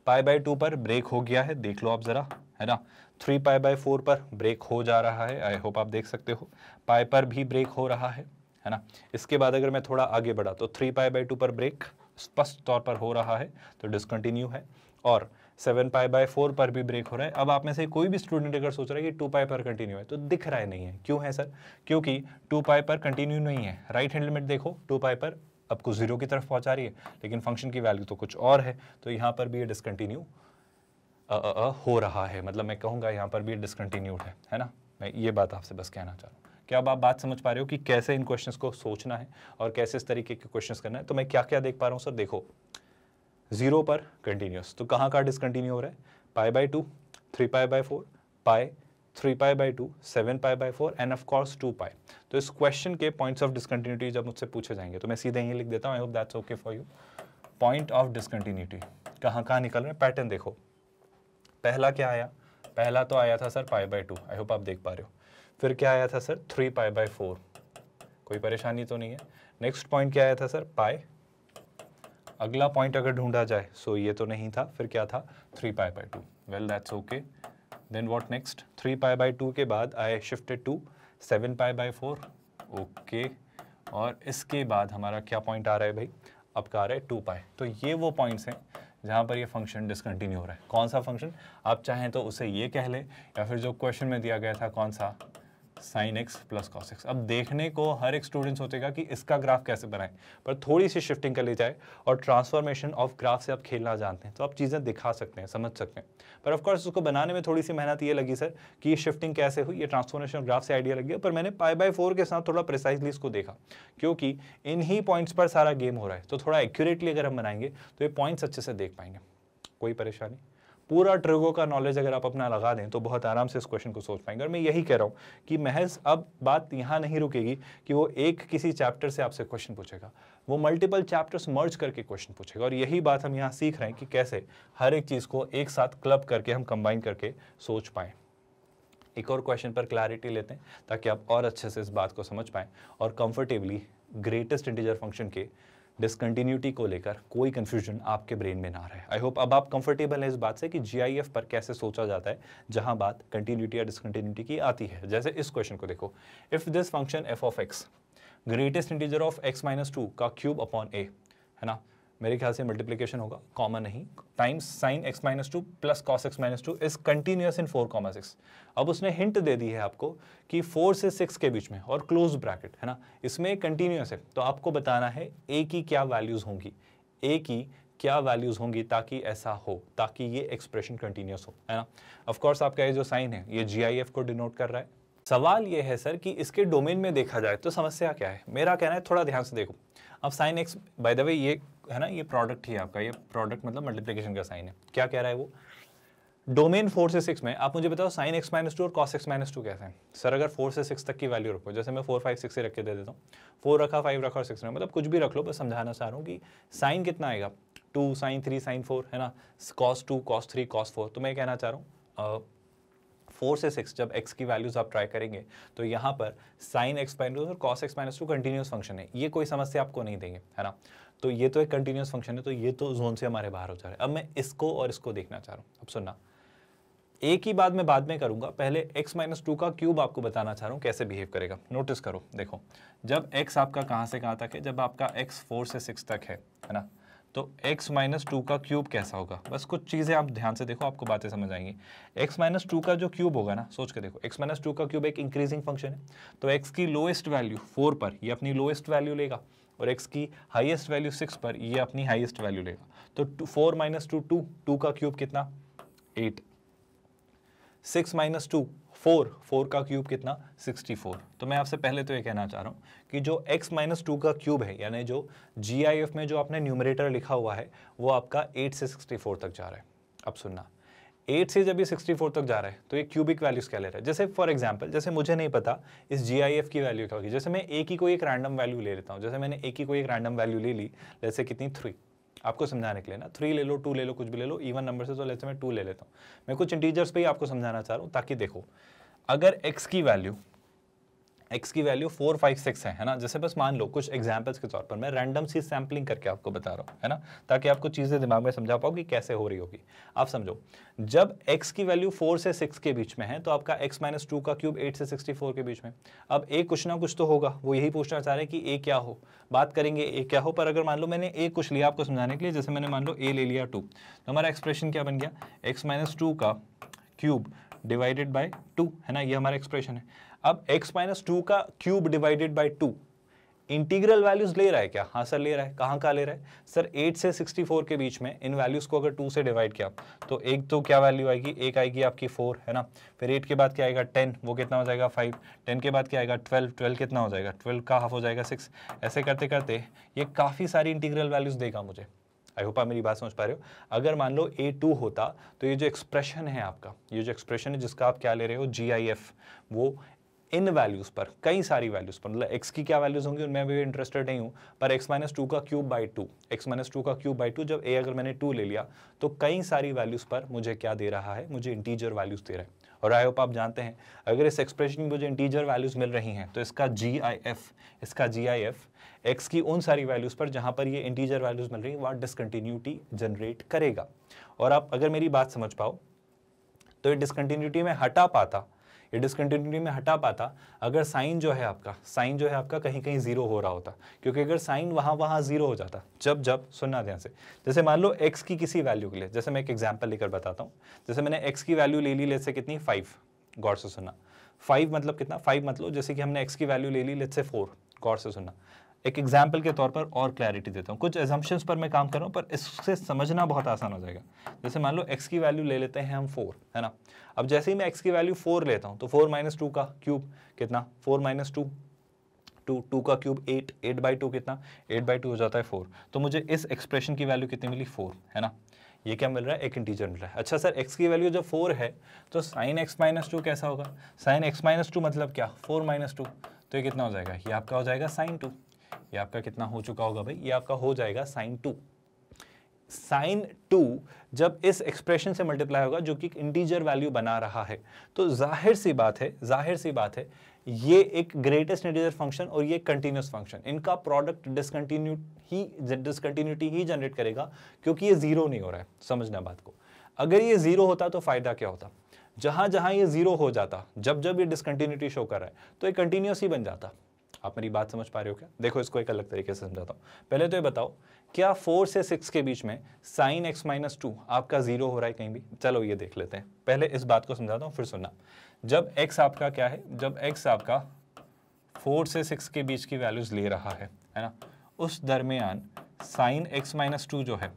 पाई बाय 2 पर ब्रेक हो गया है, देख लो आप जरा, है ना। 3 पाई बाय 4 पर ब्रेक हो जा रहा है, आई होप आप देख सकते हो। पाई पर भी ब्रेक हो रहा है ना। इसके बाद अगर मैं थोड़ा आगे बढ़ा तो 3 पाई बाय 2 पर ब्रेक स्पष्ट तौर पर हो रहा है, तो डिसकंटिन्यू है। और 7 पाई बाय 4 पर भी ब्रेक हो रहा है। अब आप में से कोई भी स्टूडेंट अगर सोच रहा है कि 2 पाई पर कंटिन्यू है, तो दिख रहा है नहीं है। क्यों है सर? क्योंकि 2 पाई पर कंटिन्यू नहीं है। राइट हैंड लिमिट देखो, 2 पाई पर आपको 0 की तरफ पहुंचा रही है, लेकिन फंक्शन की वैल्यू तो कुछ और है, तो यहाँ पर भी ये डिसकंटिन्यू हो रहा है, मतलब मैं कहूँगा यहाँ पर भी डिसकंटिन्यूड है ना। मैं ये बात आपसे बस कहना चाह रहा हूँ। क्या अब आप बात समझ पा रहे हो कि कैसे इन क्वेश्चंस को सोचना है और कैसे इस तरीके के क्वेश्चंस करना है? तो मैं क्या क्या देख पा रहा हूँ सर, देखो 0 पर कंटिन्यूस, तो कहाँ का डिसकंटिन्यू हो रहा है? π/2, 3π/4, पाई, 3π/2, 7π/4 एंड ऑफ कोर्स 2π। तो इस क्वेश्चन के पॉइंट्स ऑफ डिसकंटिन्यूटी जब मुझसे पूछे जाएंगे तो मैं सीधे यही लिख देता हूँ, I hope that's okay for you. Point of discontinuity कहाँ कहाँ निकल रहे हैं, पैटर्न देखो। पहला क्या आया? पहला तो आया था सर π/2, आई होप आप देख पा रहे हो। फिर क्या आया था सर 3π/4, कोई परेशानी तो नहीं है। नेक्स्ट पॉइंट क्या आया था सर? पाई। अगला पॉइंट अगर ढूंढा जाए सो ये तो नहीं था, फिर क्या था? 3π/2। Well that's okay. Then what next? 3π/2 के बाद आई शिफ्टेड टू 7π/4, ओके। और इसके बाद हमारा क्या पॉइंट आ रहा है भाई? अब का आ रहा है 2π। तो ये वो पॉइंट्स हैं जहाँ पर ये फंक्शन डिसकंटिन्यू हो रहा है। कौन सा फंक्शन? आप चाहें तो उसे ये कह लें, या फिर जो क्वेश्चन में दिया गया था कौन सा? sin x plus cos x। अब देखने को हर एक स्टूडेंट सोचेगा कि इसका ग्राफ कैसे बनाएं, पर थोड़ी सी शिफ्टिंग कर ली जाए और ट्रांसफॉर्मेशन ऑफ ग्राफ से आप खेलना जानते हैं तो आप चीज़ें दिखा सकते हैं, समझ सकते हैं। पर ऑफ कोर्स उसको बनाने में थोड़ी सी मेहनत ये लगी सर कि ये शिफ्टिंग कैसे हुई, ये ट्रांसफॉर्मेशन ऑफ ग्राफ से आइडिया लग गया। पर मैंने π/4 के साथ थोड़ा प्रिसाइजली इसको देखा, क्योंकि इन ही पॉइंट्स पर सारा गेम हो रहा है, तो थोड़ा एक्यूरेटली अगर हम बनाएंगे तो ये पॉइंट्स अच्छे से देख पाएंगे। कोई परेशानी? पूरा ट्रिगो का नॉलेज अगर आप अपना लगा दें तो बहुत आराम से इस क्वेश्चन को सोच पाएंगे। और मैं यही कह रहा हूँ कि महज अब बात यहाँ नहीं रुकेगी कि वो एक किसी चैप्टर से आपसे क्वेश्चन पूछेगा, वो मल्टीपल चैप्टर्स मर्ज करके क्वेश्चन पूछेगा। और यही बात हम यहाँ सीख रहे हैं कि कैसे हर एक चीज़ को एक साथ क्लब करके हम कंबाइन करके सोच पाएँ। एक और क्वेश्चन पर क्लैरिटी लेते हैं ताकि आप और अच्छे से इस बात को समझ पाएँ और कंफर्टेबली ग्रेटेस्ट इंटीजर फंक्शन के डिसकंटिन्यूटी को लेकर कोई कंफ्यूजन आपके ब्रेन में ना रहे। आई होप अब आप कंफर्टेबल हैं इस बात से कि GIF पर कैसे सोचा जाता है जहां बात कंटिन्यूटी या डिसकंटिन्यूटी की आती है। जैसे इस क्वेश्चन को देखो, if this function f of x greatest integer of x-2 का क्यूब अपॉन a, है ना, मेरे ख्याल से मल्टीप्लीकेशन होगा, कॉमन नहीं, times sin x-2 plus cos x-2 is continuous in 4,6। अब उसने हिंट दे दी है आपको कि 4 से 6 के बीच में और क्लोज ब्रैकेट, है ना, इसमें कंटिन्यूअस है। तो आपको बताना है a की क्या वैल्यूज होंगी, a की क्या वैल्यूज होंगी ताकि ऐसा हो, ताकि ये एक्सप्रेशन कंटिन्यूअस हो, है ना। ऑफ कोर्स आपका ये जो साइन है ये GIF को डिनोट कर रहा है। सवाल ये है सर कि इसके डोमेन में देखा जाए तो समस्या क्या है। मेरा कहना है थोड़ा ध्यान से देखो। अब sine x, by the way ये है ना, ये प्रोडक्ट ही है आपका, ये प्रोडक्ट मतलब मल्टीप्लिकेशन का साइन है। क्या कह रहा है वो? डोमेन 4 से 6 में आप मुझे बताओ sin x-2 और cos x-2 कैसे हैं? सर अगर 4 से 6 तक की वैल्यू रखो, जैसे मैं 4, 5, 6 से रख के दे देता हूँ, 4 रखा, 5 रखा और 6 रखा, मतलब कुछ भी रख लो, बस समझाना चाह रहा हूँ कि साइन कितना आएगा? 2 sin 3 sin 4, है ना, cos 2 cos 3 cos 4। तो मैं कहना चाह रहा हूँ 4 से 6 जब x की वैल्यूज आप ट्राई करेंगे तो यहाँ पर sin x-2 और cos x-2 कंटिन्यूस फंक्शन है, ये कोई समस्या आपको नहीं देंगे, है ना। तो ये तो एक कंटिन्यूस फंक्शन है, तो ये तो जोन से हमारे बाहर हो जा रहा है। अब मैं इसको और इसको देखना चाह रहा हूँ। अब सुनना, एक ही बात मैं बाद में करूंगा, पहले x-2 का क्यूब आपको बताना चाह रहा हूँ कैसे बिहेव करेगा। नोटिस करो, देखो जब x आपका कहाँ से कहाँ तक है, जब आपका x 4 से 6 तक है ना, तो x-2 का क्यूब कैसा होगा? बस कुछ चीज़ें आप ध्यान से देखो, आपको बातें समझ आएंगी। x-2 का जो क्यूब होगा ना, सोच के देखो, x-2 का क्यूब एक इंक्रीजिंग फंक्शन है, तो x की लोएस्ट वैल्यू 4 पर ये अपनी लोएस्ट वैल्यू लेगा और x की हाईएस्ट वैल्यू 6 पर ये अपनी हाईएस्ट वैल्यू लेगा। तो 4 - 2 2, 2 का क्यूब कितना? 8। 6 - 2 4, 4 का क्यूब कितना? 64। तो मैं आपसे पहले तो ये कहना चाह रहा हूँ कि जो x-2 का क्यूब है, यानी जो GIF में जो आपने न्यूमरेटर लिखा हुआ है वो आपका 8 से 64 तक जा रहा है। अब सुनना, 8 से जब ये 64 तक जा रहा है तो ये क्यूबिक वैल्यूज क्या ले रहा है? जैसे फॉर एग्जांपल, जैसे मुझे नहीं पता इस GIF की वैल्यू क्या होगी, जैसे मैं a की कोई एक रैंडम वैल्यू ले लेता हूँ, जैसे मैंने a की कोई एक रैंडम वैल्यू ले ली, जैसे कितनी 3, आपको समझाने के लिए ना, 3 ले लो, 2 ले लो, कुछ भी ले लो, इवन नंबर से, तो लेते मैं 2 ले लेता हूँ। मैं कुछ इंटीजर्स पे ही आपको समझाना चाह रहा हूँ ताकि देखो, अगर x की वैल्यू 4, 5, 6 है ना, जैसे बस मान लो कुछ एग्जांपल्स के तौर पर मैं रैंडम सी सैम्पलिंग करके आपको बता रहा हूँ, है ना, ताकि आपको चीज़ें दिमाग में समझा पाओ कि कैसे हो रही होगी। आप समझो, जब x की वैल्यू 4 से 6 के बीच में है तो आपका x-2 का क्यूब 8 से 64 के बीच में। अब a कुछ ना कुछ तो होगा, वो यही पूछना चाह रहे हैं कि a क्या हो, बात करेंगे a क्या हो। पर अगर मान लो मैंने a कुछ लिया आपको समझाने के लिए, जैसे मैंने मान लो a ले लिया 2, तो हमारा एक्सप्रेशन क्या बन गया? x-2 का क्यूब डिवाइडेड बाय 2, है ना, ये हमारा एक्सप्रेशन है। अब x-2 का cube divided by 2, integral values ले रहा है क्या? हाँ सर ले रहा है। कहाँ का ले रहा है सर? 8 से 64 के बीच में इन वैल्यूज को अगर 2 से डिवाइड किया तो एक तो क्या वैल्यू आएगी, एक आएगी आपकी 4 है ना, फिर 8 के बाद क्या आएगा 10, वो कितना हो जाएगा 5, 10 के बाद क्या आएगा 12, 12 कितना हो जाएगा 12 का हाफ हो जाएगा 6। ऐसे करते करते ये काफ़ी सारी इंटीग्रल वैल्यूज देगा मुझे। आई होप आप मेरी बात समझ पा रहे हो। अगर मान लो A2 होता तो ये जो एक्सप्रेशन है आपका, ये जो एक्सप्रेशन है जिसका आप क्या ले रहे हो GIF, वो इन वैल्यूज पर, कई सारी वैल्यूज पर, मतलब x की क्या वैल्यूज होंगी उनमें भी इंटरेस्टेड नहीं हूँ, पर x-2 का क्यूब बाई 2, x-2 का क्यूब बाई 2, जब a अगर मैंने 2 ले लिया तो कई सारी वैल्यूज पर मुझे क्या दे रहा है, मुझे इंटीजर वैल्यूज दे रहा है। और आई होप आप जानते हैं अगर इस एक्सप्रेशन में मुझे इंटीजर वैल्यूज मिल रही हैं तो इसका GIF x की उन सारी वैल्यूज पर जहां पर ये इंटीजर वैल्यूज मिल रही है वहाँ डिसकंटिन्यूटी जनरेट करेगा। और आप अगर मेरी बात समझ पाओ तो ये डिसकंटिन्यूटी में हटा पाता अगर साइन जो है आपका कहीं कहीं जीरो हो रहा होता, क्योंकि अगर साइन वहां जीरो हो जाता, जब सुनना ध्यान से, जैसे मान लो x की किसी वैल्यू के लिए, जैसे मैं एक एग्जांपल लेकर बताता हूँ, जैसे मैंने x की वैल्यू ले ली लेट्स से कितनी 5, गौर से सुनना, 5 मतलब कितना, 5 मतलब जैसे कि हमने x की वैल्यू ले ली लेट्स से 4, गौर से सुनना, एक एग्जाम्पल के तौर पर और क्लैरिटी देता हूँ, कुछ एजम्पशंस पर मैं काम कर रहा हूँ पर इससे समझना बहुत आसान हो जाएगा। जैसे मान लो x की वैल्यू ले लेते हैं हम 4 है ना, अब जैसे ही मैं x की वैल्यू 4 लेता हूँ तो 4 माइनस 2 का क्यूब कितना, 4 माइनस 2 2 का क्यूब 8, 8 बाई 2 कितना, 8 बाई 2 हो जाता है 4, तो मुझे इस एक्सप्रेशन की वैल्यू कितनी मिली 4 है ना, ये क्या मिल रहा है, एक इंटीजर मिल रहा है। अच्छा सर x की वैल्यू जब 4 है तो sin x माइनस 2 कैसा होगा, sin x माइनस 2 मतलब क्या, 4 माइनस 2, तो ये कितना हो जाएगा, ये आपका हो जाएगा sin 2, ये आपका कितना हो चुका होगा भाई, ये आपका हो जाएगा sin 2। sin 2 जब इस एक्सप्रेशन से मल्टीप्लाई होगा जो कि इंटीजर वैल्यू बना रहा है, तो जाहिर सी बात है ये एक ग्रेटेस्ट इंटीजर फंक्शन और ये कंटिन्यूस फंक्शन, इनका प्रोडक्ट डिसकंटिन्यूटी ही जनरेट करेगा, क्योंकि ये जीरो नहीं हो रहा है। समझना बात को, अगर ये जीरो होता तो फायदा क्या होता, जहां जहां ये जीरो हो जाता, जब ये डिसकंटिन्यूटी शो कर रहा है तो ये कंटिन्यूस ही बन जाता। आप मेरी बात समझ पा रहे हो क्या? देखो इसको एक अलग तरीके से समझाता हूँ। पहले तो ये बताओ क्या 4 से 6 के बीच में sin x माइनस 2 आपका जीरो हो रहा है कहीं भी? चलो ये देख लेते हैं, पहले इस बात को समझाता हूँ फिर सुनना। जब x आपका क्या है, जब x आपका 4 से 6 के बीच की वैल्यूज ले रहा है ना, उस दरमियान sin x माइनस 2 जो है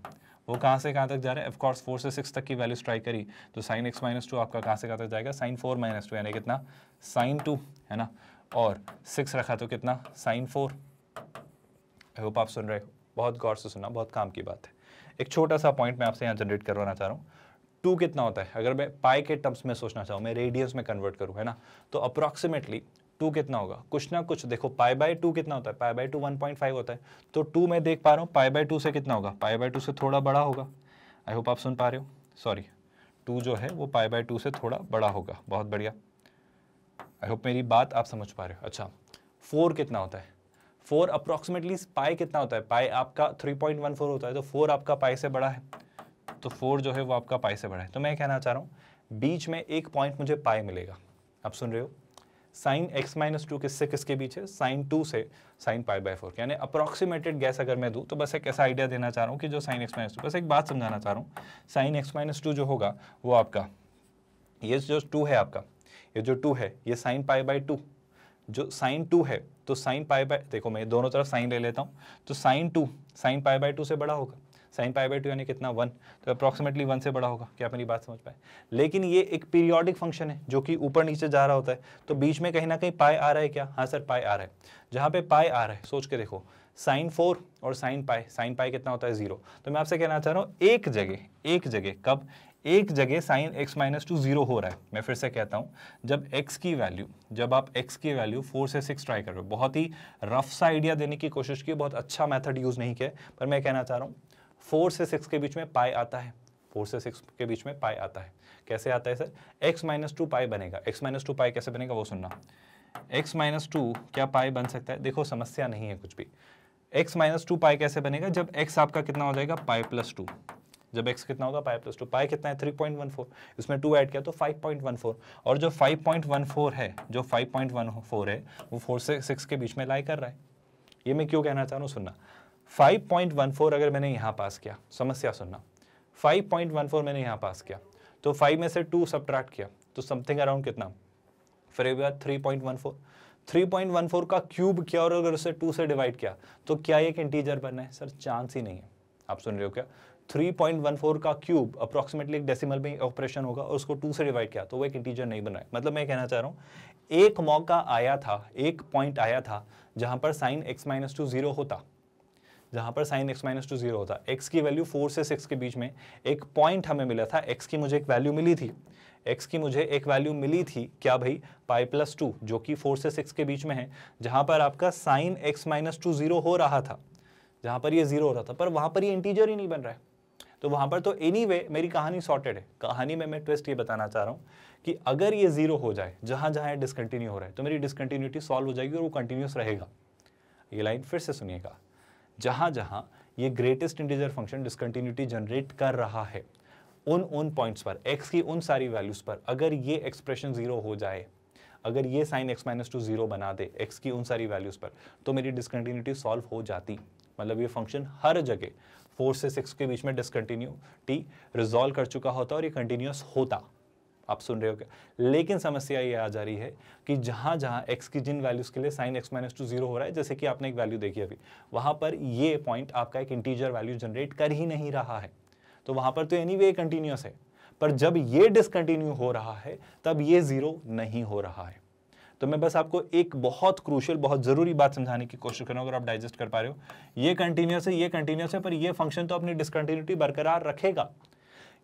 वो कहाँ से कहाँ तक जा रहा है, ऑफकोर्स 4 से 6 तक की वैल्यूज ट्राई करी तो sin x माइनस 2 आपका कहाँ से कहाँ तक जाएगा, sin 4 माइनस 2 यानी कितना sin 2 है ना, और 6 रखा तो कितना sin 4। आई होप आप सुन रहे हो, बहुत गौर से सुनना, बहुत काम की बात है। एक छोटा सा पॉइंट मैं आपसे यहाँ जनरेट करवाना चाह रहा हूँ, 2 कितना होता है, अगर मैं पाई के टर्म्स में सोचना चाहूँ, मैं रेडियस में कन्वर्ट करूँ है ना, तो अप्रॉक्सीमेटली 2 कितना होगा, कुछ ना कुछ देखो, पाई बाई 2 कितना होता है, पाई बाई 2 1.5 होता है, तो 2 मैं देख पा रहा हूँ पाई बाई 2 से कितना होगा, पाई बाई 2 से थोड़ा बड़ा होगा। आई होप आप सुन पा रहे हो, सॉरी 2 जो है वो पाई बाई 2 से थोड़ा बड़ा होगा, बहुत बढ़िया। आई होप मेरी बात आप समझ पा रहे हो। अच्छा 4 कितना होता है, 4 अप्रॉक्सीमेटली पाई कितना होता है, पाई आपका 3.14 होता है, तो 4 आपका पाई से बड़ा है, तो 4 जो है वो आपका पाई से बड़ा है। तो मैं कहना चाह रहा हूँ बीच में एक पॉइंट मुझे पाई मिलेगा। आप सुन रहे हो, sin x माइनस 2 किससे किसके बीच है, sin 2 से sin पाई बाई 4, यानी अप्रॉक्सीमेटेड गैस अगर मैं दूँ तो बस एक ऐसा आइडिया देना चाह रहा हूँ कि जो sin x माइनस 2, बस एक बात समझाना चाह रहा हूँ, sin x माइनस 2 जो होगा वो आपका, ये जो 2 है आपका, ये जो 2 है ये sin पाई बाई 2, जो sin 2 है तो sin पाई बाई, देखो मैं दोनों तरफ sin ले लेता हूँ, तो sin 2 sin पाई बाई 2 से बड़ा होगा, sin पाई बाई 2 यानी कितना 1, तो अप्रॉक्सीमेटली 1 से बड़ा होगा। क्या मेरी बात समझ पाए? लेकिन ये एक पीरियोडिक फंक्शन है जो कि ऊपर नीचे जा रहा होता है, तो बीच में कहीं ना कहीं पाई आ रहा है क्या, हाँ सर पाई आ रहा है। जहाँ पे पाई आ रहा है सोच के देखो, sin 4 और sin पाई कितना होता है 0, तो मैं आपसे कहना चाह रहा हूँ एक जगह कब, एक जगह sin x माइनस 2 0 हो रहा है। मैं फिर से कहता हूँ, जब आप x की वैल्यू 4 से 6 ट्राई कर रहे हो, बहुत ही रफ सा आइडिया देने की कोशिश की, बहुत अच्छा मेथड यूज नहीं किया, पर मैं कहना चाह रहा हूँ 4 से 6 के बीच में पाई आता है, 4 से 6 के बीच में पाई आता है। कैसे आता है सर, x माइनस 2 पाई बनेगा, x माइनस 2 पाई कैसे बनेगा वो सुनना, x माइनस 2 क्या पाई बन सकता है, देखो समस्या नहीं है कुछ भी, x माइनस 2 पाई कैसे बनेगा, जब x आपका कितना हो जाएगा पाई प्लस 2, जब x कितना होगा पाई प्लस 2, पाई कितना है 3.14, इसमें 2 ऐड किया तो 5.14, और जो 5.14 है वो 4 से 6 के बीच में लाई कर रहा है। ये मैं क्यों कहना चाह रहा हूँ सुनना, 5.14 अगर मैंने यहाँ पास किया, समस्या सुनना, 5.14 मैंने यहाँ पास किया तो 5 में से 2 सब्ट्रैक्ट किया तो समथिंग अराउंड कितना, फिर एक बार 3.14, 3.14 का क्यूब किया और अगर उसे 2 से डिवाइड किया तो क्या एक इंटीजर बनना है? सर चांस ही नहीं है। आप सुन रहे हो क्या? 3.14 का क्यूब अप्रोक्सीमेटली एक डेसिमल में ऑपरेशन होगा और उसको 2 से डिवाइड किया तो वो एक इंटीजर नहीं बन रहा है। मतलब मैं कहना चाह रहा हूँ एक मौका आया था, एक पॉइंट आया था जहां पर साइन x माइनस 2 0 होता, जहां पर साइन x माइनस 2 0 होता, x की वैल्यू 4 से 6 के बीच में एक पॉइंट हमें मिला था, x की मुझे एक वैल्यू मिली थी, x की मुझे एक वैल्यू मिली थी क्या भाई? पाई प्लस 2 जो कि 4 से 6 के बीच में है, जहां पर आपका साइन x माइनस 2 0 हो रहा था, जहां पर ये 0 हो रहा था, पर वहां पर ये इंटीजर ही नहीं बन रहा है। तो वहां पर तो एनीवे मेरी कहानी सॉर्टेड है। कहानी में मैं ट्विस्ट ये बताना चाह रहा हूं कि अगर ये 0 हो जाए जहां जहां ये डिसकंटिन्यू हो रहा है तो मेरी डिसकंटिन्यूटी सॉल्व हो जाएगी और वो कंटिन्यूस रहेगा। ये लाइन फिर से सुनिएगा, जहां जहां ये greatest integer function discontinuity generate कर रहा है उन पॉइंट्स पर x की उन सारी वैल्यूज पर अगर ये एक्सप्रेशन 0 हो जाए, अगर ये साइन x माइनस 2 0 बना दे x की उन सारी वैल्यूज पर, तो मेरी डिसकंटिन्यूटी सॉल्व हो जाती। मतलब ये फंक्शन हर जगह 4 से 6 के बीच में डिसकंटिन्यूटी रिजॉल्व कर चुका होता और ये कंटिन्यूस होता। आप सुन रहे हो क्या? लेकिन समस्या ये आ जा रही है कि जहां जहां x की जिन वैल्यूज के लिए साइन x माइनस 2 0 हो रहा है, जैसे कि आपने एक वैल्यू देखी अभी, वहां पर ये पॉइंट आपका एक इंटीजर वैल्यू जनरेट कर ही नहीं रहा है, तो वहां पर तो एनीवे कंटिन्यूस है। पर जब ये डिसकंटिन्यू हो रहा है तब ये 0 नहीं हो रहा है। तो मैं बस आपको एक बहुत क्रूशियल, बहुत जरूरी बात समझाने की कोशिश कर रहा हूं, अगर आप डाइजेस्ट कर पा रहे हो। ये कंटिन्यूस है, ये कंटिन्यूस है, पर ये फंक्शन तो अपनी डिसकंटिन्यूटी बरकरार रखेगा,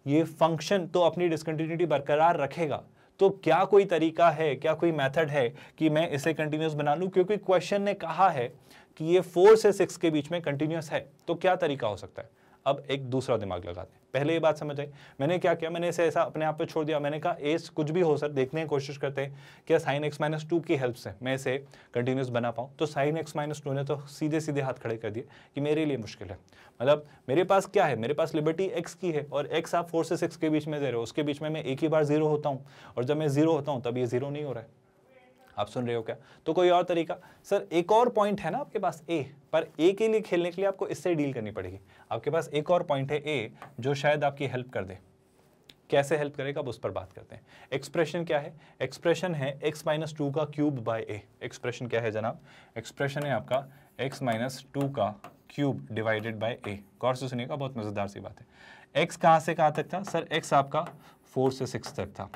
ये फंक्शन तो अपनी डिसकंटिन्यूटी बरकरार रखेगा। तो क्या कोई तरीका है, क्या कोई मेथड है कि मैं इसे कंटिन्यूस बना लूं? क्योंकि क्वेश्चन ने कहा है कि ये 4 से 6 के बीच में कंटिन्यूस है, तो क्या तरीका हो सकता है? अब एक दूसरा दिमाग लगाते हैं। पहले ये बात समझ आई, मैंने क्या किया, मैंने इसे ऐसा अपने आप पे छोड़ दिया। मैंने कहा एज कुछ भी हो सर, देखने की कोशिश करते हैं क्या साइन x माइनस 2 की हेल्प से मैं इसे कंटिन्यूस बना पाऊँ। तो साइन x माइनस 2 ने तो सीधे सीधे हाथ खड़े कर दिए कि मेरे लिए मुश्किल है। मतलब मेरे पास क्या है, मेरे पास लिबर्टी x की है और x आप 4 से 6 के बीच में दे रहे हो, उसके बीच में मैं एक ही बार 0 होता हूँ और जब मैं 0 होता हूँ तब ये 0 नहीं हो रहा है। आप सुन रहे हो क्या? तो कोई और तरीका? सर एक और पॉइंट है ना आपके पास a, पर a के लिए खेलने के लिए आपको इससे डील करनी पड़ेगी। आपके पास एक और पॉइंट है a जो शायद आपकी हेल्प कर दे। कैसे हेल्प करेगा अब उस पर बात करते हैं। एक्सप्रेशन क्या है? एक्सप्रेशन है x माइनस 2 का क्यूब बाय a। एक्सप्रेशन क्या है जनाब? एक्सप्रेशन है आपका x माइनस 2 का क्यूब डिवाइडेड बाय a। गौर से सुनिएगा, बहुत मजेदार सी बात है। x कहां से कहां तक था? सर x आपका 4 से 6 तक था।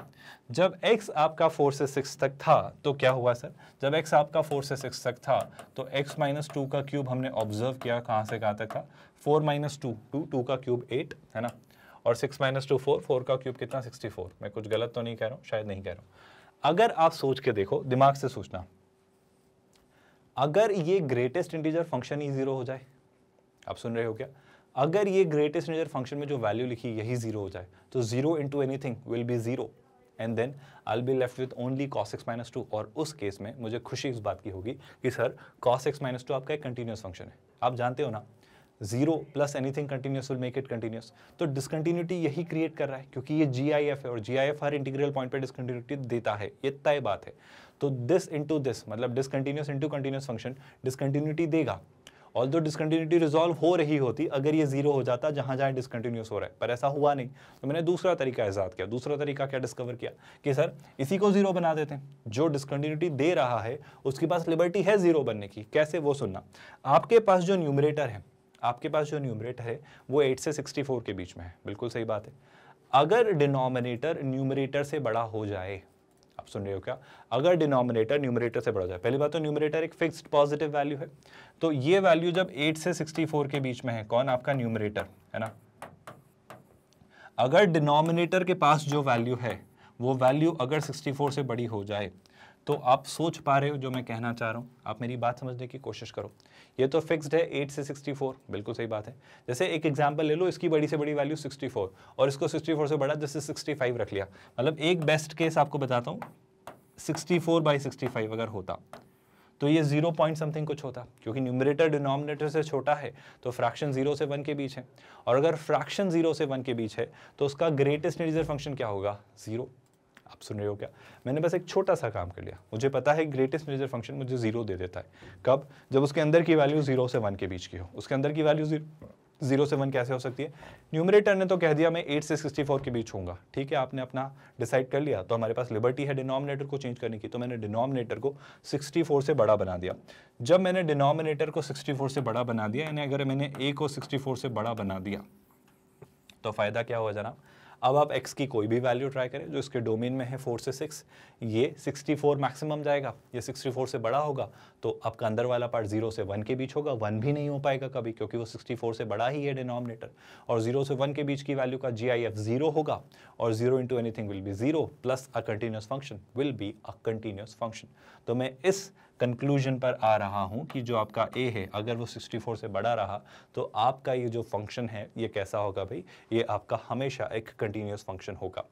जब x आपका 4 से 6 तक था तो क्या हुआ सर? जब x आपका 4 से 6 तक था तो x माइनस 2 का क्यूब हमने ऑब्जर्व किया, कहां से कहां तक था? 4 माइनस 2, 2 का क्यूब 8 है ना, और 6 माइनस 2 4, 4 का क्यूब कितना? 64। मैं कुछ गलत तो नहीं कह रहा हूं, शायद नहीं कह रहा हूं। अगर आप सोच के देखो, दिमाग से सोचना, अगर ये ग्रेटेस्ट इंटीजर फंक्शन ही 0 हो जाए, आप सुन रहे हो क्या? अगर ये ग्रेटेस्ट इंटीजर फंक्शन में जो वैल्यू लिखी यही 0 हो जाए तो 0 into anything will be 0 and then I will be left with only cos x minus 2। और उस केस में मुझे खुशी इस बात की होगी कि सर cos x माइनस 2 आपका एक कंटिन्यूस फंक्शन है। आप जानते हो ना, 0 plus anything continuous will make it continuous. तो डिसकंटिन्यूटी यही क्रिएट कर रहा है क्योंकि ये GIF है और GIF हर इंटीग्रल पॉइंट पे डिसकंटिन्यूटी देता है, ये तय बात है। तो दिस इंटू दिस मतलब discontinuous into continuous function discontinuity देगा। ऑल्दो डिसकंटिन्यूटी रिजॉल्व हो रही होती अगर ये 0 हो जाता जहां जहां डिसकंटिन्यूस हो रहा है, पर ऐसा हुआ नहीं। तो मैंने दूसरा तरीका इजाद किया। दूसरा तरीका क्या डिस्कवर किया कि सर इसी को 0 बना देते हैं। जो डिसकंटिन्यूटी दे रहा है उसके पास लिबर्टी है 0 बनने की। कैसे, वो सुनना। आपके पास जो न्यूमरेटर है, आपके पास जो न्यूमरेटर है वो 8 से 64 के बीच में है, बिल्कुल सही बात है। अगर डिनोमिनेटर न्यूमरेटर से बड़ा हो जाए, आप सुन रहे हो क्या? अगर डिनोमिनेटर न्यूमरेटर से बढ़ जाए, पहली बात तो न्यूमरेटर एक फिक्स्ड पॉजिटिव वैल्यू है, तो ये वैल्यू जब 8 से 64 के बीच में है, कौन? आपका न्यूमरेटर है ना। अगर डिनोमिनेटर के पास जो वैल्यू है वो वैल्यू अगर 64 से बड़ी हो जाए तो आप सोच पा रहे हो जो मैं कहना चाह रहा हूं? आप मेरी बात समझने की कोशिश करो। ये तो फिक्स्ड है 8 से 64, बिल्कुल सही बात है। जैसे एक एग्जांपल ले लो, इसकी बड़ी से बड़ी वैल्यू 64 और इसको 64 से बड़ा जैसे 65 रख लिया। मतलब एक बेस्ट केस आपको बताता हूँ, 64/65 अगर होता तो ये 0 पॉइंट समथिंग कुछ होता, क्योंकि न्यूमरेटर डिनोमिनेटर से छोटा है तो फ्रैक्शन 0 से 1 के बीच है, और अगर फ्रैक्शन 0 से 1 के बीच है तो उसका ग्रेटेस्ट इंटीजर फंक्शन क्या होगा? 0। आप सुन रहे हो क्या? मैंने बस एक छोटा सा काम कर लिया। मुझे पता है ग्रेटेस्ट इंटीजर फंक्शन मुझे 0 दे देता है। कब? जब उसके अंदर की वैल्यू 0 से 1 के बीच की हो। उसके अंदर की वैल्यू 0 से 1 कैसे हो सकती है? न्यूमरेटर ने तो कह दिया मैं 8 से 64 के बीच होऊंगा, ठीक है, आपने अपना डिसाइड कर लिया, तो हमारे पास लिबर्टी है डिनोमिनेटर को चेंज करने की, तो मैंने डिनोमिनेटर को 64 से बड़ा बना दिया। जब मैंने डिनोमिनेटर को 64 से बड़ा बना दिया, यानी अगर मैंने a को 64 से बड़ा बना दिया तो फायदा क्या हुआ जनाब? अब आप x की कोई भी वैल्यू ट्राई करें जो इसके डोमेन में है 4 से 6, ये 64 मैक्सिमम जाएगा, ये 64 से बड़ा होगा, तो आपका अंदर वाला पार्ट 0 से 1 के बीच होगा, 1 भी नहीं हो पाएगा कभी, क्योंकि वो 64 से बड़ा ही है डिनोमिनेटर, और 0 से 1 के बीच की वैल्यू का GIF 0 होगा, और 0 into anything will be 0 plus a continuous function will be a continuous function. तो मैं इस कंक्लूजन पर आ रहा हूं कि जो आपका a है अगर वो 64 से बड़ा रहा तो आपका ये जो फंक्शन है ये कैसा होगा भाई? ये आपका हमेशा एक कंटिन्यूस फंक्शन होगा।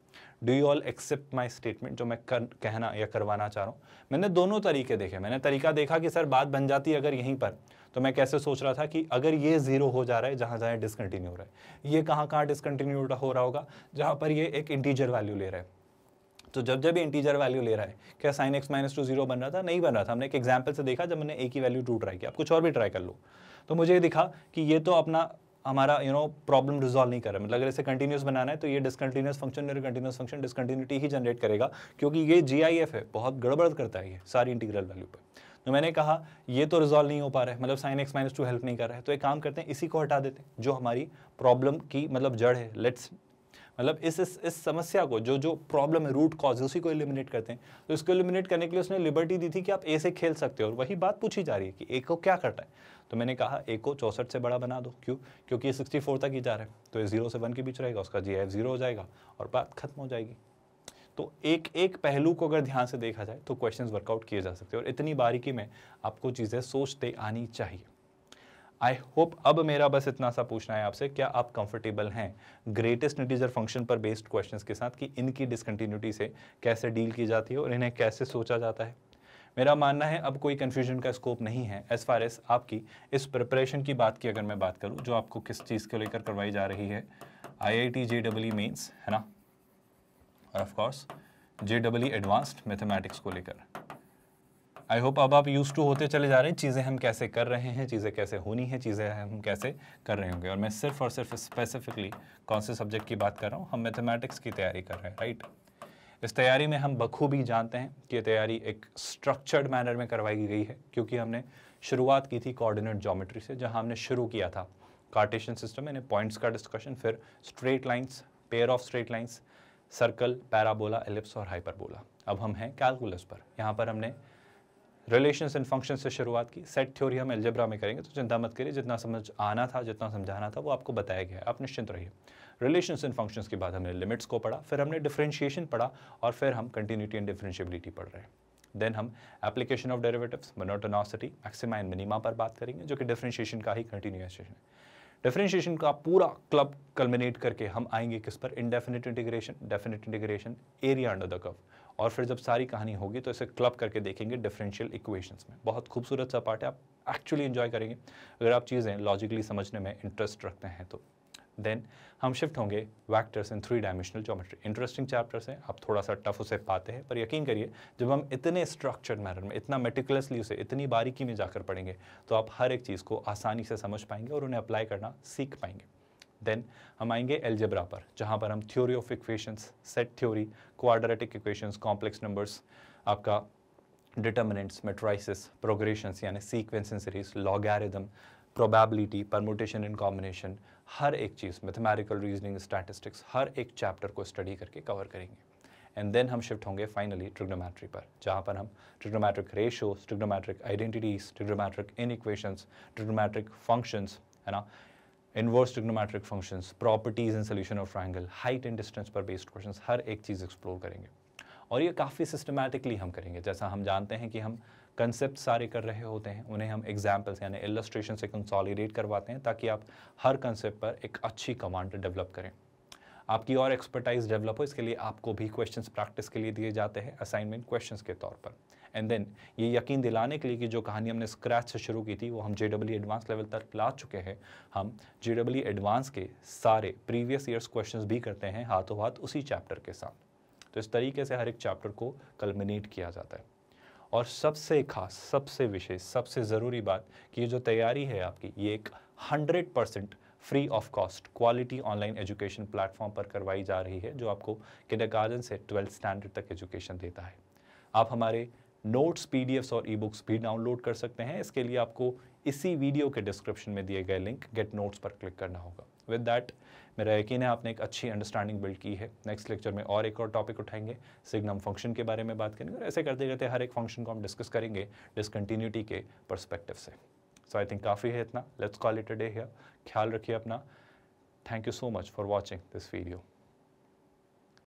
Do you all except my statement जो मैं कहना या करवाना चाह रहा हूँ? मैंने दोनों तरीके देखे, मैंने तरीका देखा कि सर बात बन जाती है अगर यहीं पर, तो मैं कैसे सोच रहा था कि अगर ये 0 हो जा रहा है जहाँ जहाँ डिसकंटिन्यू हो रहा है, ये कहाँ कहाँ डिसकंटिन्यू हो रहा होगा? जहाँ पर ये एक इंटीजर वैल्यू ले रहा है। तो जब जब इंटीजर वैल्यू ले रहा है, क्या sin x माइनस 2 0 बन रहा था? नहीं बन रहा था। हमने एक एग्जाम्पल से देखा, जब मैंने a की वैल्यू 2 ट्राई किया, आप कुछ और भी ट्राई कर लो, तो मुझे ये दिखा कि ये तो अपना हमारा प्रॉब्लम रिजॉल्व नहीं कर रहा है। मतलब अगर इसे कंटिन्यूस बनाना है तो ये डिसकंटिन्यूस फंक्शन और कंटिन्यूस फंक्शन डिसकंटिन्यूटी ही जनरेट करेगा, क्योंकि ये GIF है, बहुत गड़बड़ करता है ये सारी इंटीग्रल वैल्यू पर। तो मैंने कहा ये तो रिजॉल्व नहीं हो पा रहा है, मतलब sin x माइनस 2 हेल्प नहीं कर रहा है, तो एक काम करते हैं, इसी को हटा देते हैं जो हमारी प्रॉब्लम की मतलब जड़ है। लेट्स मतलब इस समस्या को, जो प्रॉब्लम है, रूट कॉज, उसी को एलिमिनेट करते हैं। तो इसको एलिमिनेट करने के लिए उसने लिबर्टी दी थी कि आप a से खेल सकते हो, और वही बात पूछी जा रही है कि a को क्या करता है। तो मैंने कहा a को 64 से बड़ा बना दो। क्यों? क्योंकि ये 64 तक ही जा रहा है, तो ये 0 से 1 के बीच रहेगा, उसका GIF 0 हो जाएगा और बात खत्म हो जाएगी। तो एक एक पहलू को अगर ध्यान से देखा जाए तो क्वेश्चंस वर्कआउट किए जा सकते हैं, और इतनी बारीकी में आपको चीज़ें सोचते आनी चाहिए। आई होप अब मेरा बस इतना सा पूछना है आपसे, क्या आप कंफर्टेबल हैं ग्रेटेस्ट इंटीजर फंक्शन पर बेस्ड क्वेश्चंस के साथ कि इनकी डिसकंटिन्यूटी से कैसे डील की जाती है और इन्हें कैसे सोचा जाता है? मेरा मानना है अब कोई कन्फ्यूजन का स्कोप नहीं है एज फार एज आपकी इस प्रिपरेशन की बात की अगर मैं बात करूं, जो आपको किस चीज़ को लेकर करवाई जा रही है, IIT JEE मेंस है ना, और of course JEE advanced mathematics को लेकर। आई होप अब आप यूज टू होते चले जा रहे हैं, चीज़ें हम कैसे कर रहे हैं, चीज़ें कैसे होनी है, चीज़ें हम कैसे कर रहे होंगे। और मैं सिर्फ और सिर्फ स्पेसिफिकली कौन से सब्जेक्ट की बात कर रहा हूँ, हम मैथमेटिक्स की तैयारी कर रहे हैं, राइट। इस तैयारी में हम बखूबी जानते हैं कि ये तैयारी एक स्ट्रक्चर्ड मैनर में करवाई गई है, क्योंकि हमने शुरुआत की थी कोऑर्डिनेट ज्योमेट्री से, जहाँ हमने शुरू किया था कार्टेशियन सिस्टम यानी पॉइंट्स का डिस्कशन, फिर straight lines, pair of straight lines, circle, parabola, ellipse और हाइपरबोला। अब हम हैं कैलकुलस पर। यहाँ पर हमने रिलेशंस एंड फंक्शन से शुरुआत की। सेट थ्योरी हम एल्जेब्रा में करेंगे, तो चिंता मत करिए, जितना समझ आना था, जितना समझाना था वो आपको बताया गया है, आप निश्चिंत रहिए। रिलेशंस एंड फंक्शंस के बाद हमने लिमिट्स को पढ़ा, फिर हमने डिफरेंशिएशन पढ़ा, और फिर हम कंटिन्यूटी एंड डिफरेंशिएबिलिटी पढ़ रहे हैं। देन हम application of derivatives, monotonicity, maxima and minima पर बात करेंगे, जो कि डिफरेंशिएशन का ही कंटिन्यूएशन है। डिफरेंशिएशन का पूरा क्लब कल्मिनेट करके हम आएंगे किस पर? Indefinite integration, definite integration, area under the curve, और फिर जब सारी कहानी होगी तो इसे क्लब करके देखेंगे डिफरेंशियल इक्वेशंस में। बहुत खूबसूरत सा पार्ट है, आप एक्चुअली एंजॉय करेंगे अगर आप चीज़ें लॉजिकली समझने में इंटरेस्ट रखते हैं तो। देन हम शिफ्ट होंगे vectors in 3 dimensional geometry. Interesting chapters हैं, आप थोड़ा सा टफ उसे पाते हैं, पर यकीन करिए जब हम इतने स्ट्रक्चर्ड मैनर में, इतना मेटिकुलसली उसे इतनी बारीकी में जाकर पढ़ेंगे तो आप हर एक चीज़ को आसानी से समझ पाएंगे और उन्हें अप्लाई करना सीख पाएंगे। देन हम आएंगे एल्जेब्रा पर, जहाँ पर हम theory of equations, set theory, quadratic equations, complex numbers, आपका डिटर्मिनेंट्स, मैट्रिसेस, प्रोग्रेशंस यानी sequence in series, logarithm, probability, permutation and combination, हर एक चीज़, मैथमेटिकल रीजनिंग, स्टैटिस्टिक्स, हर एक चैप्टर को स्टडी करके कवर करेंगे। एंड देन हम शिफ्ट होंगे फाइनली ट्रिग्नोमेट्री पर, जहाँ पर हम trigonometric ratios, trigonometric identities, trigonometric inequations, trigonometric functions, है ना, inverse trigonometric functions, properties in solution of triangle, height and distance पर बेस्ड क्वेश्चंस, हर एक चीज़ एक्सप्लोर करेंगे। और ये काफ़ी सिस्टमैटिकली हम करेंगे। जैसा हम जानते हैं कि हम कंसेप्ट सारे कर रहे होते हैं, उन्हें हम एग्जाम्पल्स यानी इलस्ट्रेशन से कंसोलिडेट करवाते हैं, ताकि आप हर कंसेप्ट पर एक अच्छी कमांड डेवलप करें, आपकी और एक्सपर्टाइज डेवलप हो। इसके लिए आपको भी क्वेश्चंस प्रैक्टिस के लिए दिए जाते हैं असाइनमेंट क्वेश्चंस के तौर पर। एंड देन ये यकीन दिलाने के लिए कि जो कहानी हमने स्क्रैच से शुरू की थी वो हम JEE एडवांस लेवल तक ला चुके हैं, हम JEE एडवांस के सारे प्रीवियस ईयर्स क्वेश्चंस भी करते हैं हाथों हाथ उसी चैप्टर के साथ। तो इस तरीके से हर एक चैप्टर को कल्मिनेट किया जाता है। और सबसे खास, सबसे विशेष, सबसे ज़रूरी बात कि ये जो तैयारी है आपकी, ये एक 100% free of cost quality online education platform पर करवाई जा रही है, जो आपको किंडरगार्टन से 12th स्टैंडर्ड तक एजुकेशन देता है। आप हमारे नोट्स, पीडीएफ्स और ई बुक्स भी डाउनलोड कर सकते हैं। इसके लिए आपको इसी वीडियो के डिस्क्रिप्शन में दिए गए लिंक गेट नोट्स पर क्लिक करना होगा। विद दैट मेरा यकीन है आपने एक अच्छी अंडरस्टैंडिंग बिल्ड की है। नेक्स्ट लेक्चर में और एक और टॉपिक उठाएंगे, सिग्नम फंक्शन के बारे में बात करेंगे, और ऐसे करते करते हर एक फंक्शन को हम डिस्कस करेंगे डिसकंटिन्यूटी के पर्सपेक्टिव से। सो आई थिंक काफ़ी है इतना। Let's call it a day here. ख्याल रखिए अपना। Thank you so much for watching this video.